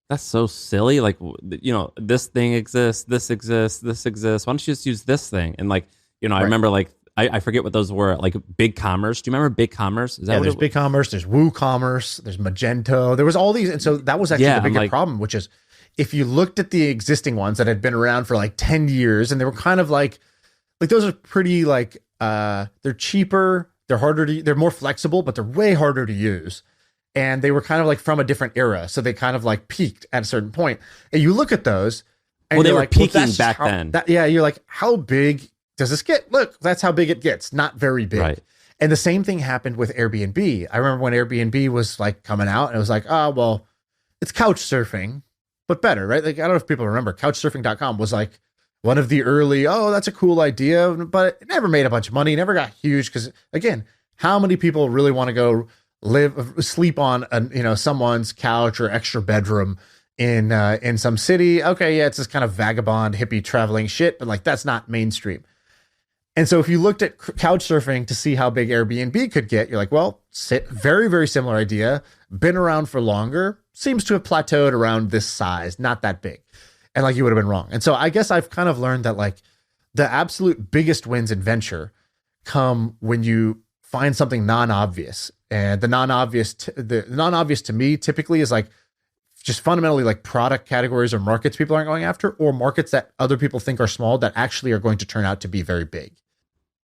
That's so silly. Like, you know, this thing exists, this exists, this exists. Why don't you just use this thing? And like, you know, I remember like, I forget what those were, like Big Commerce. Do you remember Big Commerce? Is that there's Big Commerce, there's WooCommerce, there's Magento. There was all these. And so that was actually the bigger problem, which is if you looked at the existing ones that had been around for like 10 years and they were kind of like those are pretty like, they're cheaper, they're more flexible, but they're way harder to use. And they were kind of like from a different era. So they kind of like peaked at a certain point. And you look at those. And they were like, peaking back then. You're like, how big does this get? Look, that's how big it gets. Not very big. Right. And the same thing happened with Airbnb. I remember when Airbnb was like coming out and it was like, oh, well, it's couch surfing, but better, right? Like, I don't know if people remember couchsurfing.com was like one of the early, oh, that's a cool idea, but it never made a bunch of money, never got huge. Cause again, how many people really want to go sleep on someone's couch or extra bedroom in some city? Okay, yeah, it's this kind of vagabond hippie traveling shit, but like that's not mainstream. And so if you looked at couch surfing to see how big Airbnb could get, you're like, well, very, very similar idea, been around for longer, seems to have plateaued around this size, not that big. And like, you would have been wrong. And so I guess I've kind of learned that like the absolute biggest wins in venture come when you find something non-obvious. And the non-obvious to me typically is like just fundamentally like product categories or markets people aren't going after, or markets that other people think are small that actually are going to turn out to be very big.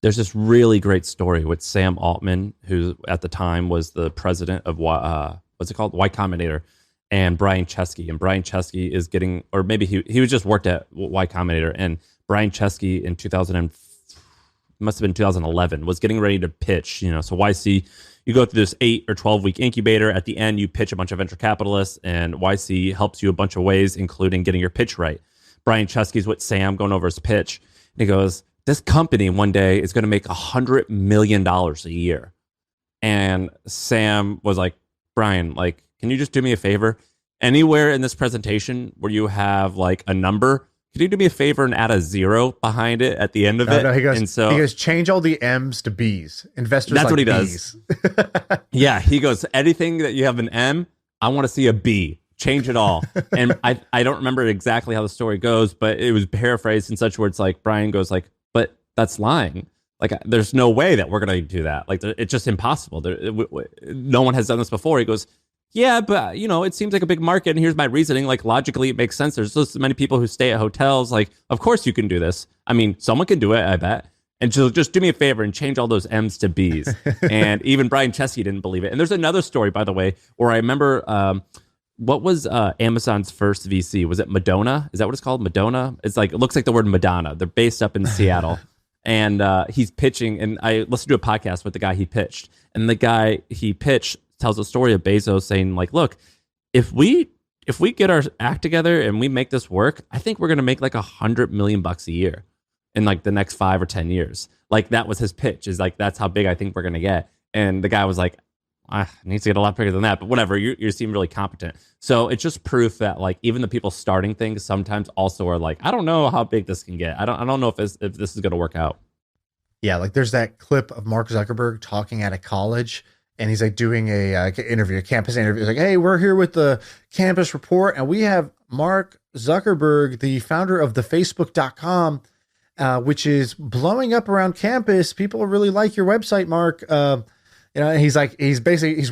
There's this really great story with Sam Altman, who at the time was the president of what's it called? Y Combinator, and Brian Chesky. And Brian Chesky is getting, or maybe he was just worked at Y Combinator, and Brian Chesky in 2011 was getting ready to pitch. You know, so YC, you go through this 8 or 12 week incubator. At the end, you pitch a bunch of venture capitalists, and YC helps you a bunch of ways, including getting your pitch right. Brian Chesky's with Sam going over his pitch, and he goes, this company one day is going to make $100 million a year. And Sam was like, Brian, like, can you just do me a favor? Anywhere in this presentation where you have like a number, could you do me a favor and add a 0 behind it at the end of it? No, he goes, and so he goes, change all the M's to B's. Investors that's like what he B's. does. Yeah, he goes, anything that you have an M, I want to see a B. Change it all. And I don't remember exactly how the story goes, but it was paraphrased in such words like Brian goes like, but that's lying. Like, there's no way that we're going to do that. Like, it's just impossible. No one has done this before. He goes, yeah, but, you know, it seems like a big market, and here's my reasoning. Like, logically, it makes sense. There's so many people who stay at hotels. Like, of course you can do this. I mean, someone can do it, I bet. And just do me a favor and change all those M's to B's. And even Brian Chesky didn't believe it. And there's another story, by the way, where I remember... what was Amazon's first VC? Was it Madonna? Is that what it's called? Madonna? It's like, it looks like the word Madonna. They're based up in Seattle. And he's pitching, and I listened to a podcast with the guy he pitched. And the guy he pitched tells a story of Bezos saying, like, look, if we get our act together and we make this work, I think we're going to make like $100 million a year in like the next 5 or 10 years. Like, that was his pitch, is like, that's how big I think we're going to get. And the guy was like, needs to get a lot bigger than that, but whatever. You seem really competent. So it's just proof that like even the people starting things sometimes also are like, I don't know how big this can get. I don't know if this is going to work out. Yeah, like there's that clip of Mark Zuckerberg talking at a college, and he's like doing a campus interview. He's like, hey, we're here with the campus report, and we have Mark Zuckerberg, the founder of the Facebook.com, which is blowing up around campus. People really like your website, Mark. You know, he's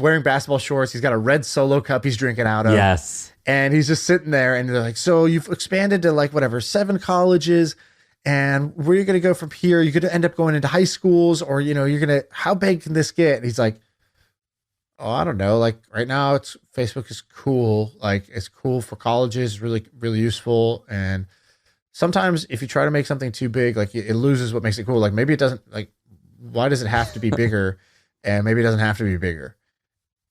wearing basketball shorts. He's got a red Solo cup he's drinking out of. Yes. And he's just sitting there, and they're like, so you've expanded to like whatever, 7 colleges, and where are you going to go from here? You're going to end up going into high schools, or, you know, how big can this get? And he's like, oh, I don't know. Like right now Facebook is cool. Like it's cool for colleges, really, really useful. And sometimes if you try to make something too big, like it loses what makes it cool. Like maybe it doesn't, like, why does it have to be bigger? And maybe it doesn't have to be bigger.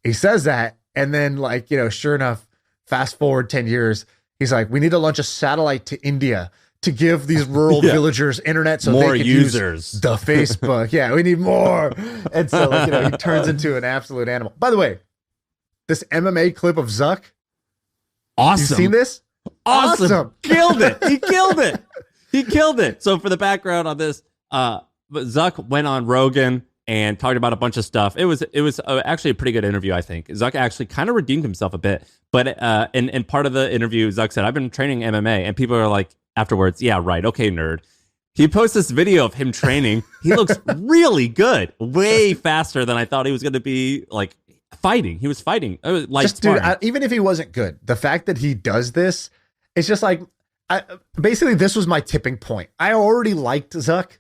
He says that. And then like, you know, sure enough, fast forward 10 years, he's like, we need to launch a satellite to India to give these rural villagers internet so more they can users. Use the Facebook. Yeah, we need more. And so, like, you know, he turns into an absolute animal. By the way, this MMA clip of Zuck. Awesome. You seen this? Awesome. Killed it. He killed it. He killed it. So for the background on this, Zuck went on Rogan and talked about a bunch of stuff. It was actually a pretty good interview, I think. Zuck actually kind of redeemed himself a bit. But in part of the interview, Zuck said, I've been training MMA. And people are like, afterwards, yeah, right. Okay, nerd. He posts this video of him training. He looks really good. Way faster than I thought he was going to be, like, fighting. He was fighting. It was like, just, dude, even if he wasn't good, the fact that he does this, it's just like, basically, this was my tipping point. I already liked Zuck,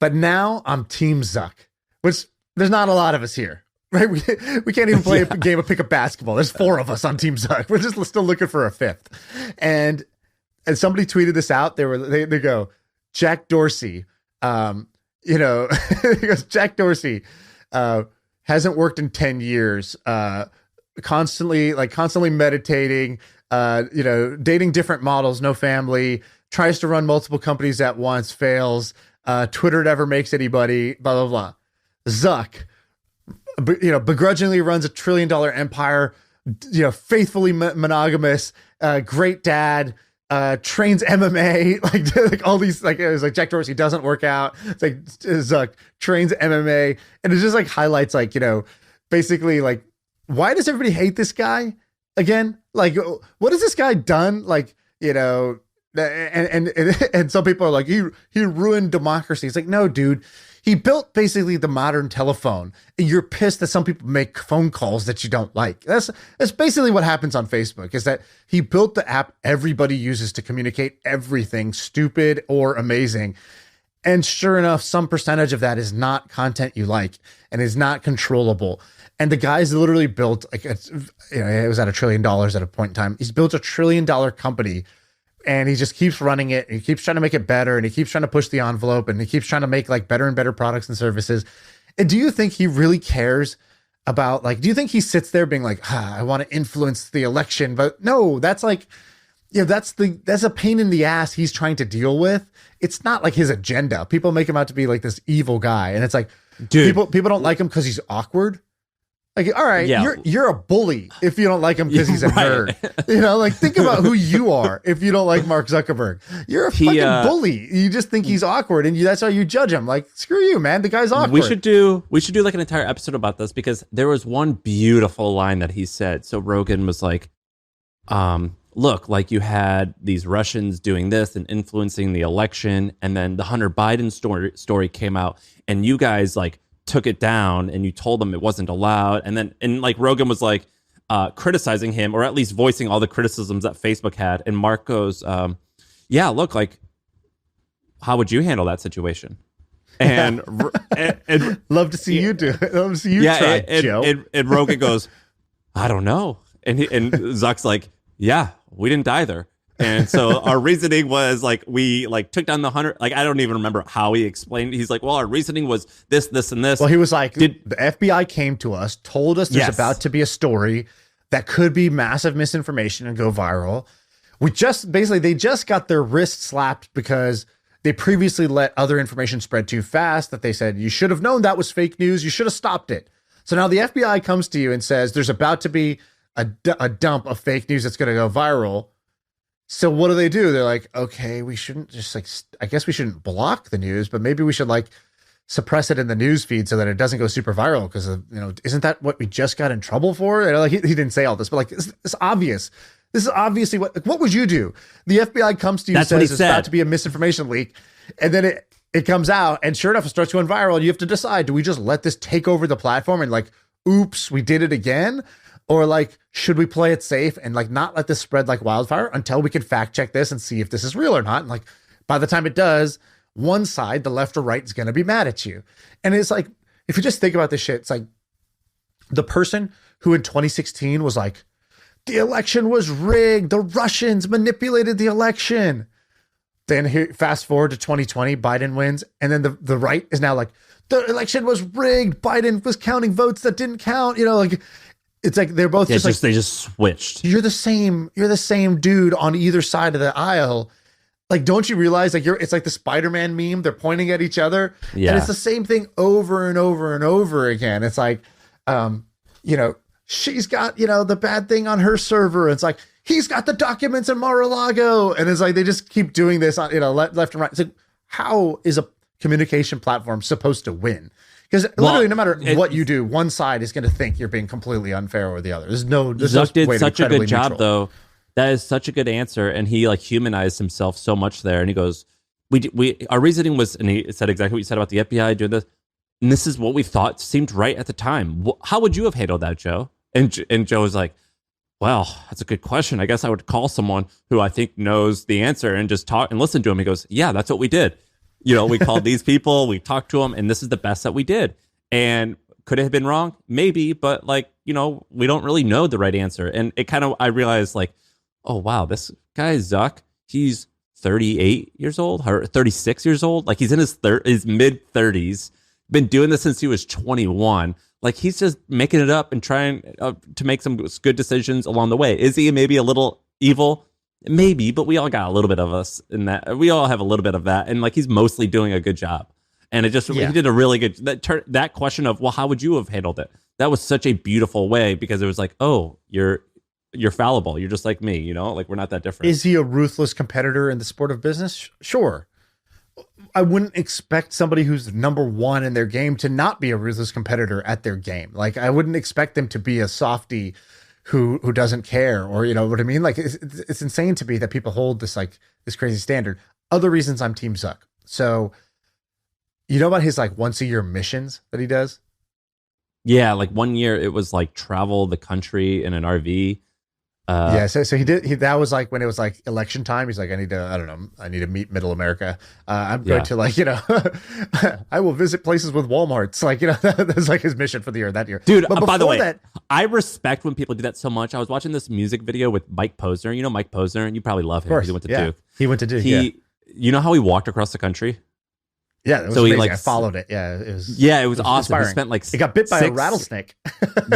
but now I'm Team Zuck, which there's not a lot of us here, right? We can't even play a game of pick up basketball. There's 4 of us on Team Zuck. We're just still looking for a 5th. And somebody tweeted this out. They go, Jack Dorsey, you know, he goes, Jack Dorsey hasn't worked in 10 years, constantly meditating, you know, dating different models, no family, tries to run multiple companies at once, fails, Twitter never makes anybody, blah, blah, blah. Zuck, you know, begrudgingly runs $1 trillion empire, you know, faithfully monogamous, great dad, trains MMA, like all these, like it was like Jack Dorsey doesn't work out. It's like Zuck trains MMA, and it just like highlights like, basically like, why does everybody hate this guy again? Like, what has this guy done? Like, and some people are like, he ruined democracy. It's like, no, dude. He built basically the modern telephone, and you're pissed that some people make phone calls that you don't like. That's basically what happens on Facebook, is that he built the app everybody uses to communicate everything stupid or amazing. And sure enough, some percentage of that is not content you like and is not controllable. And the guy's literally built like, it was at $1 trillion at a point in time. He's built $1 trillion company. And he just keeps running it. And he keeps trying to make it better. And he keeps trying to push the envelope. And he keeps trying to make like better and better products and services. And do you think he really cares about like, do you think he sits there being like, I want to influence the election? But no, that's like, that's a pain in the ass he's trying to deal with. It's not like his agenda. People make him out to be like this evil guy. And it's like, dude, people don't like him because he's awkward. Like, all right, you're a bully if you don't like him because he's a nerd. Like think about who you are if you don't like Mark Zuckerberg. You're a fucking bully. You just think he's awkward, and that's how you judge him. Like, screw you, man. The guy's awkward. We should do like an entire episode about this, because there was one beautiful line that he said. So Rogan was like, look, like you had these Russians doing this and influencing the election, and then the Hunter Biden story came out, and you guys like took it down and you told them it wasn't allowed. And like Rogan was like criticizing him, or at least voicing all the criticisms that Facebook had. And Marc goes, yeah, look, like, how would you handle that situation? And, and love to see you do it. Love to see you try, Joe. And Rogan goes, I don't know. And Zuck's like, yeah, we didn't either. And so our reasoning was like, we like took down the Hunter. Like, I don't even remember how he explained it. He's like, well, our reasoning was this, this, and this. Well, he was like, the FBI came to us, told us there's about to be a story that could be massive misinformation and go viral. They just got their wrist slapped because they previously let other information spread too fast, that they said, you should have known that was fake news. You should have stopped it. So now the FBI comes to you and says, there's about to be a dump of fake news that's going to go viral. So what do? They're like, okay, we shouldn't just like, I guess we shouldn't block the news, but maybe we should like suppress it in the news feed so that it doesn't go super viral. Because isn't that what we just got in trouble for? And like he didn't say all this, but like it's obvious. This is obviously what would you do? The FBI comes to you and says it's about to be a misinformation leak, and then it comes out, and sure enough, it starts going viral. And you have to decide: do we just let this take over the platform and like, oops, we did it again? Or like, should we play it safe and like not let this spread like wildfire until we can fact check this and see if this is real or not? And like, by the time it does, one side, the left or right, is going to be mad at you. And it's like, if you just think about this shit, it's like the person who in 2016 was like, the election was rigged. The Russians manipulated the election. Then here, fast forward to 2020, Biden wins. And then the right is now like, the election was rigged. Biden was counting votes that didn't count. Like, it's like they're both just like, they just switched. You're the same dude on either side of the aisle. Like, don't you realize like it's like the Spider-Man meme, they're pointing at each other. Yeah. And it's the same thing over and over and over again. It's like, she's got, the bad thing on her server. It's like, he's got the documents in Mar-a-Lago. And it's like, they just keep doing this on, left and right. It's like, how is a communication platform supposed to win? Because literally, no matter what you do, one side is going to think you're being completely unfair or the other. There's no Zuck did way such a good job, neutral. though. That is such a good answer, and he like humanized himself so much there. And he goes, our reasoning was, and he said exactly what you said about the FBI doing this, and this is what we thought seemed right at the time. How would you have handled that, Joe? And Joe was like, well, that's a good question. I guess I would call someone who I think knows the answer and just talk and listen to him. He goes, yeah, that's what we did. We called these people, we talked to them, and this is the best that we did. And could it have been wrong? Maybe, but like, we don't really know the right answer. And it kind of, I realized like, oh, wow, this guy, Zuck, he's 38 years old or 36 years old. Like he's in his mid 30s, been doing this since he was 21. Like he's just making it up and trying to make some good decisions along the way. Is he maybe a little evil? Maybe, but we all got a little bit of us in that. We all have a little bit of that. And like, he's mostly doing a good job. And it just, he did a really good, that question of, well, how would you have handled it? That was such a beautiful way, because it was like, oh, you're you're fallible. You're just like me, you know, like we're not that different. Is he a ruthless competitor in the sport of business? Sure. I wouldn't expect somebody who's number one in their game to not be a ruthless competitor at their game. Like I wouldn't expect them to be a softie who doesn't care, or you know what I mean? Like it's insane to me that people hold this like this crazy standard. Other reasons I'm Team Zuck. So you know about his like once a year missions that he does? Yeah, like 1 year it was like travel the country in an RV. So he did. That was like when it was like election time. He's like, I need to meet Middle America. I'm going to like, you know, I will visit places with Walmarts. Like, you know, that's like his mission for the year that year. Dude, but by the way, that, I respect when people do that so much. I was watching this music video with Mike Posner. You know Mike Posner, and you probably love him because he went to Duke. He went to Duke. You know how he walked across the country? Yeah, it was amazing. I followed it. Yeah, it was awesome. Inspiring. He spent like he got bit by a rattlesnake.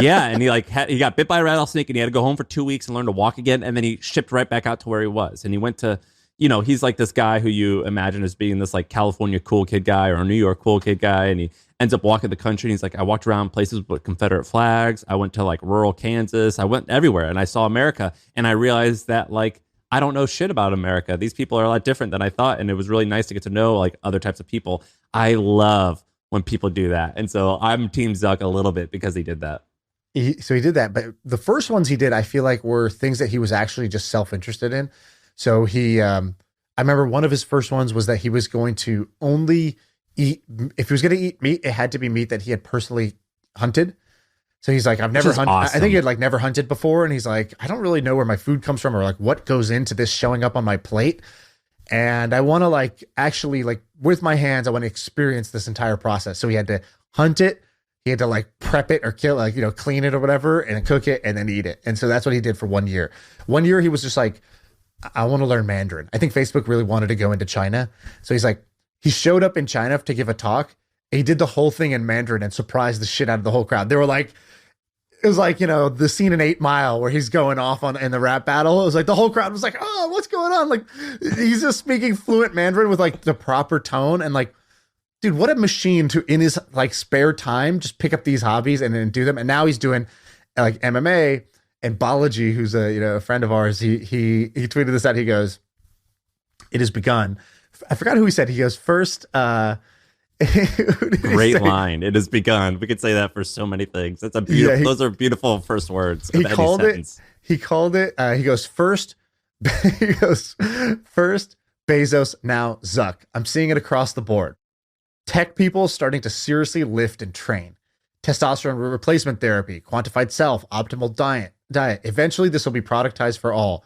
Yeah, and he got bit by a rattlesnake, and he had to go home for 2 weeks and learn to walk again, and then he shipped right back out to where he was. And he went to, you know, he's like this guy who you imagine as being this like California cool kid guy or a New York cool kid guy, and he ends up walking the country. And he's like, I walked around places with Confederate flags. I went to like rural Kansas. I went everywhere, and I saw America, and I realized that like I don't know shit about America. These people are a lot different than I thought, and it was really nice to get to know like other types of people. I love when people do that, and so I'm Team Zuck a little bit because he did that. So he did that, but the first ones he did, I feel like were things that he was actually just self-interested in. So he, I remember one of his first ones was that he was going to only eat, if he was going to eat meat, it had to be meat that he had personally hunted. So he's like, I've never hunted. Awesome. I think he had like never hunted before. And he's like, I don't really know where my food comes from or like what goes into this showing up on my plate. And I want to like, actually like with my hands, I want to experience this entire process. So he had to hunt it. He had to like prep it or kill, like, you know, clean it or whatever and cook it and then eat it. And so that's what he did for 1 year. 1 year, he was just like, I want to learn Mandarin. I think Facebook really wanted to go into China. So he's like, he showed up in China to give a talk. He did the whole thing in Mandarin and surprised the shit out of the whole crowd. They were like, it was like, you know, the scene in 8 Mile where he's going off in the rap battle. It was like the whole crowd was like, oh, what's going on? Like he's just speaking fluent Mandarin with like the proper tone and like, dude, what a machine to in his like spare time just pick up these hobbies and then do them. And now he's doing like MMA. And Balaji, who's a friend of ours, he tweeted this out. He goes, "It has begun." I forgot who he said. He goes first. Great line. It has begun. We could say that for so many things. That's a beautiful. Those are beautiful first words. He called it. He goes first. He goes first. Bezos, now Zuck. I'm seeing it across the board. Tech people starting to seriously lift and train. Testosterone replacement therapy, quantified self, optimal diet. Eventually, this will be productized for all.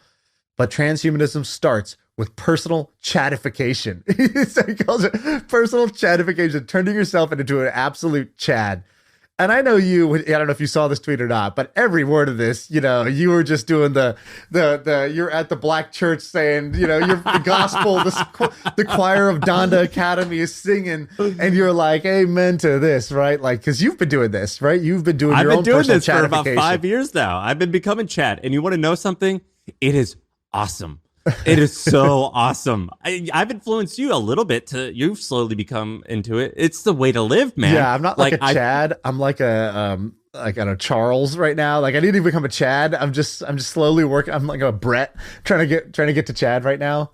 But transhumanism starts with personal chatification. So he calls it personal chatification, turning yourself into an absolute Chad. And I know you, I don't know if you saw this tweet or not, but every word of this, you know, you were just doing the you're at the black church saying, you know, you're the gospel, the choir of Donda Academy is singing, and you're like, amen to this, right? Like, because you've been doing this, right? You've been doing your own personal chatification. I've been doing this for about 5 years now. I've been becoming Chad. And you want to know something? It is awesome. It is so awesome. I've influenced you a little bit you've slowly become into it. It's the way to live, man. Yeah, I'm not like a Chad. I'm like a like I don't know, Charles right now. Like I need to become a Chad. I'm just slowly working. I'm like a Brett trying to get to Chad right now.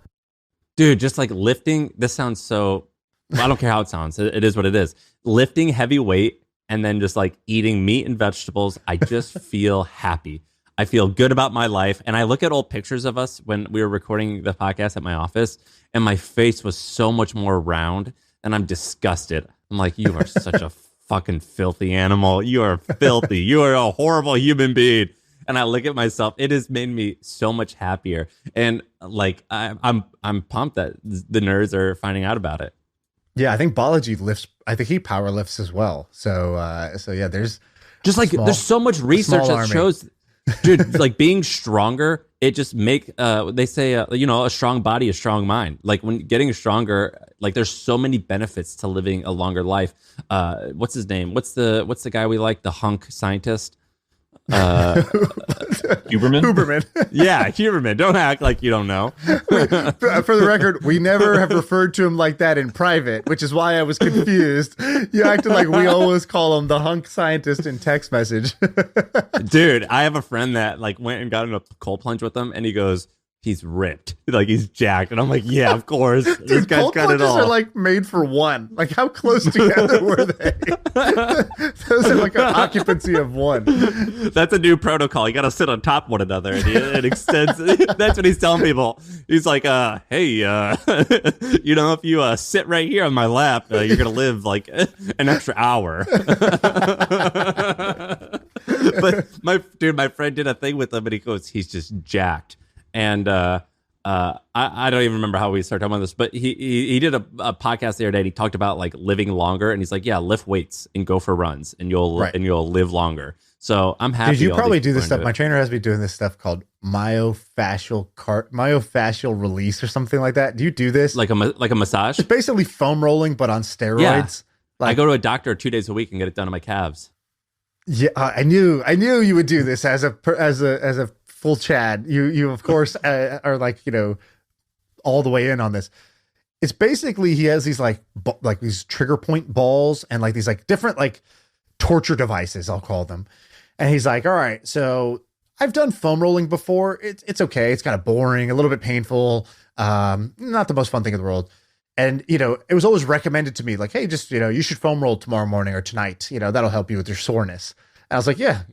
Dude, just like lifting. This sounds so. I don't care how it sounds. It is what it is. Lifting heavy weight and then just like eating meat and vegetables. I just feel happy. I feel good about my life. And I look at old pictures of us when we were recording the podcast at my office, and my face was so much more round, and I'm disgusted. I'm like, you are such a fucking filthy animal. You are filthy. You are a horrible human being. And I look at myself. It has made me so much happier. And like, I'm pumped that the nerds are finding out about it. Yeah, I think Balaji lifts. I think he power lifts as well. So yeah, there's just like there's so much research that shows. Dude, like being stronger, it just they say, a strong body, a strong mind. Like when getting stronger, like there's so many benefits to living a longer life. What's his name? What's the guy we like? The hunk scientist? Huberman? Yeah, Huberman. Don't act like you don't know. For the record, we never have referred to him like that in private, which is why I was confused. You acted like we always call him the hunk scientist in text message. Dude, I have a friend that like went and got in a cold plunge with him, and he goes, he's ripped, like he's jacked, and I'm like, yeah, of course. Dude, this guy's cold got it plunges all. are like made for one. Like, how close together were they? Those are like an occupancy of one. That's a new protocol. You got to sit on top of one another, and it extends. That's what he's telling people. He's like, hey, if you sit right here on my lap, you're gonna live like an extra hour. But my friend did a thing with him, and he goes, he's just jacked. And I don't even remember how we started talking about this, but he did a podcast the other day, and he talked about like living longer, and he's like, yeah, lift weights and go for runs, and you'll live longer. So I'm happy. Did you probably do this stuff? My trainer has me doing this stuff called myofascial release or something like that. Do you do this? Like a massage? It's basically foam rolling, but on steroids. Yeah. Like, I go to a doctor 2 days a week and get it done on my calves. Yeah, I knew you would do this as a full Chad. You of course are like, all the way in on this. It's basically he has these like these trigger point balls and like these like different like torture devices, I'll call them. And he's like, all right, so I've done foam rolling before. It's okay. It's kind of boring, a little bit painful, not the most fun thing in the world. And, it was always recommended to me like, hey, just, you should foam roll tomorrow morning or tonight. That'll help you with your soreness. And I was like, yeah,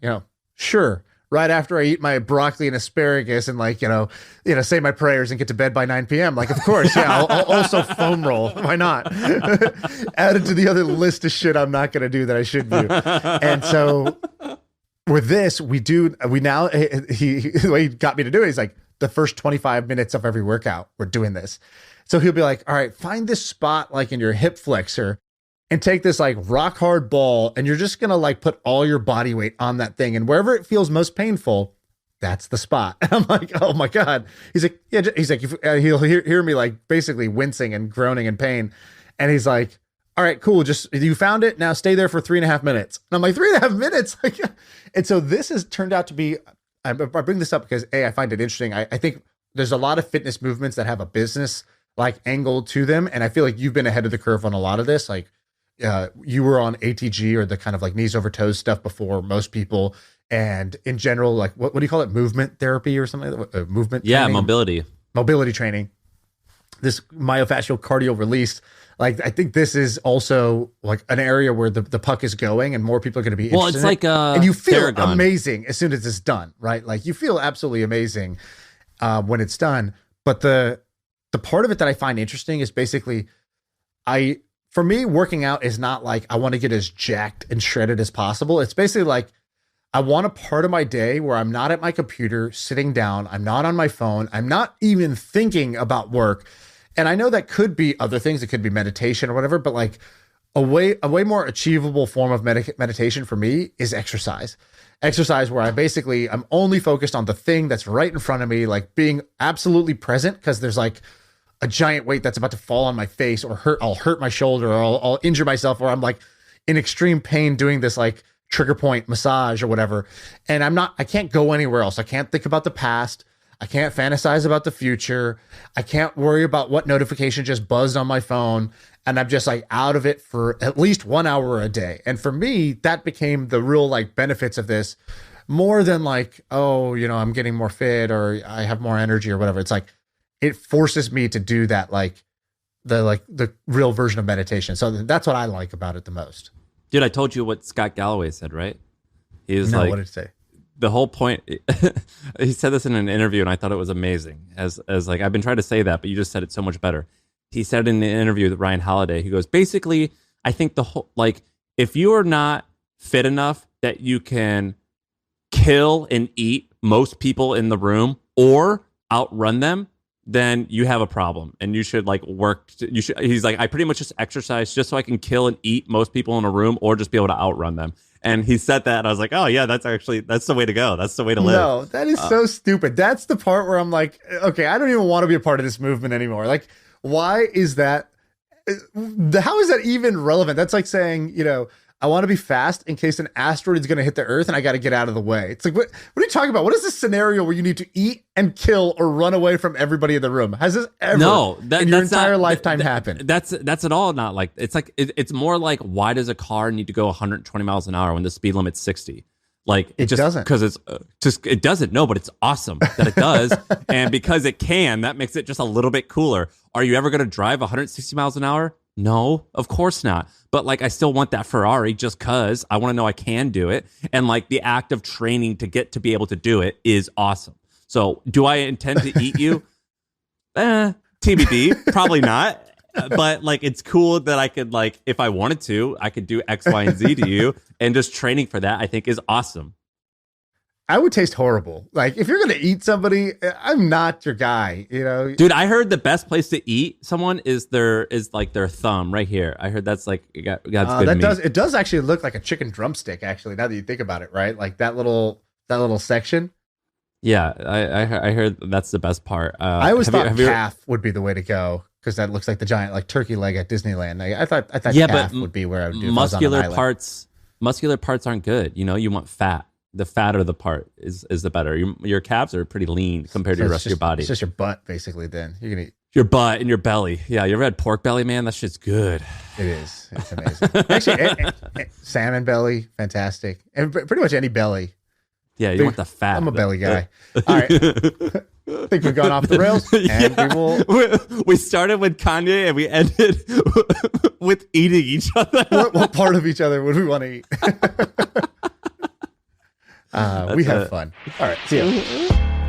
sure. Right after I eat my broccoli and asparagus and like, say my prayers and get to bed by 9 p.m. Like, of course, yeah, I'll also foam roll. Why not? Added to the other list of shit I'm not going to do that I should do. And so with this, the way he got me to do it, he's like, the first 25 minutes of every workout, we're doing this. So he'll be like, all right, find this spot like in your hip flexor and take this like rock hard ball, and you're just going to like put all your body weight on that thing. And wherever it feels most painful, that's the spot. And I'm like, oh my God. He's like, yeah, he'll hear me like basically wincing and groaning in pain. And he's like, all right, cool. Just, you found it. Now stay there for 3.5 minutes. And I'm like, 3.5 minutes? And so this has turned out to be, I bring this up because I find it interesting. I think there's a lot of fitness movements that have a business like angle to them. And I feel like you've been ahead of the curve on a lot of this. Like you were on ATG or the kind of like knees over toes stuff before most people. And in general, like what do you call it? Movement therapy or something like that? Movement. Yeah. Training? Mobility training. This myofascial cardio release. Like, I think this is also like an area where the puck is going and more people are going to be interested. Well, it's like and you feel Theragun. amazing as soon as it's done, right? Like you feel absolutely amazing when it's done. But the part of it that I find interesting is basically for me, working out is not like I want to get as jacked and shredded as possible. It's basically like I want a part of my day where I'm not at my computer sitting down. I'm not on my phone. I'm not even thinking about work. And I know that could be other things. It could be meditation or whatever, but like a way more achievable form of meditation for me is exercise. Exercise where I'm only focused on the thing that's right in front of me, like being absolutely present, because there's like a giant weight that's about to fall on my face or I'll hurt my shoulder or I'll injure myself, or I'm like in extreme pain doing this like trigger point massage or whatever. And I can't go anywhere else. I can't think about the past. I can't fantasize about the future. I can't worry about what notification just buzzed on my phone. And I'm just like out of it for at least 1 hour a day. And for me, that became the real like benefits of this, more than like, oh, I'm getting more fit or I have more energy or whatever. It's like, it forces me to do that, like the real version of meditation. So that's what I like about it the most. Dude, I told you what Scott Galloway said, right? He was what did it say? The whole point, he said this in an interview, and I thought it was amazing. As like, I've been trying to say that, but you just said it so much better. He said in an interview with Ryan Holiday, he goes, basically, I think the whole, like, if you are not fit enough that you can kill and eat most people in the room or outrun them, then you have a problem, and you should like work. He's like, I pretty much just exercise just so I can kill and eat most people in a room, or just be able to outrun them. And he said that, and I was like, oh yeah, that's the way to go. That's the way to live. No, that is so stupid. That's the part where I'm like, okay, I don't even want to be a part of this movement anymore. Like, why is that? How is that even relevant? That's like saying, I want to be fast in case an asteroid is going to hit the Earth and I got to get out of the way. It's like, what are you talking about? What is this scenario where you need to eat and kill or run away from everybody in the room? Has this ever in your entire lifetime happened? That's at all not like, it's like, it's more like, why does a car need to go 120 miles an hour when the speed limit's 60? Like it just doesn't, because it's just, it doesn't. No, but it's awesome that it does. And because it can, that makes it just a little bit cooler. Are you ever going to drive 160 miles an hour? No, of course not. But like, I still want that Ferrari just because I want to know I can do it. And like the act of training to get to be able to do it is awesome. So do I intend to eat you? TBD, probably not. But like, it's cool that I could, like, if I wanted to, I could do X, Y, and Z to you. And just training for that, I think, is awesome. I would taste horrible. Like, if you're going to eat somebody, I'm not your guy, you know? Dude, I heard the best place to eat someone is their thumb right here. I heard that's like, God's good meat. It does actually look like a chicken drumstick, actually, now that you think about it, right? Like that little section. Yeah, I heard that's the best part. I always thought calf would be the way to go, because that looks like the giant like turkey leg at Disneyland. I thought calf would be where I would do muscular parts. Muscular parts aren't good. You know, you want fat. The fatter the part is the better. Your calves are pretty lean compared to the rest of your body. It's just your butt, basically. Then you're gonna eat your butt and your belly. Yeah, you ever had pork belly, man? That shit's good. It is. It's amazing. Actually, salmon belly, fantastic, and pretty much any belly. Yeah, you want the fat. I'm a belly guy. All right. I think we've gone off the rails, and we started with Kanye and we ended with eating each other. What part of each other would we want to eat? We have fun. All right, see ya.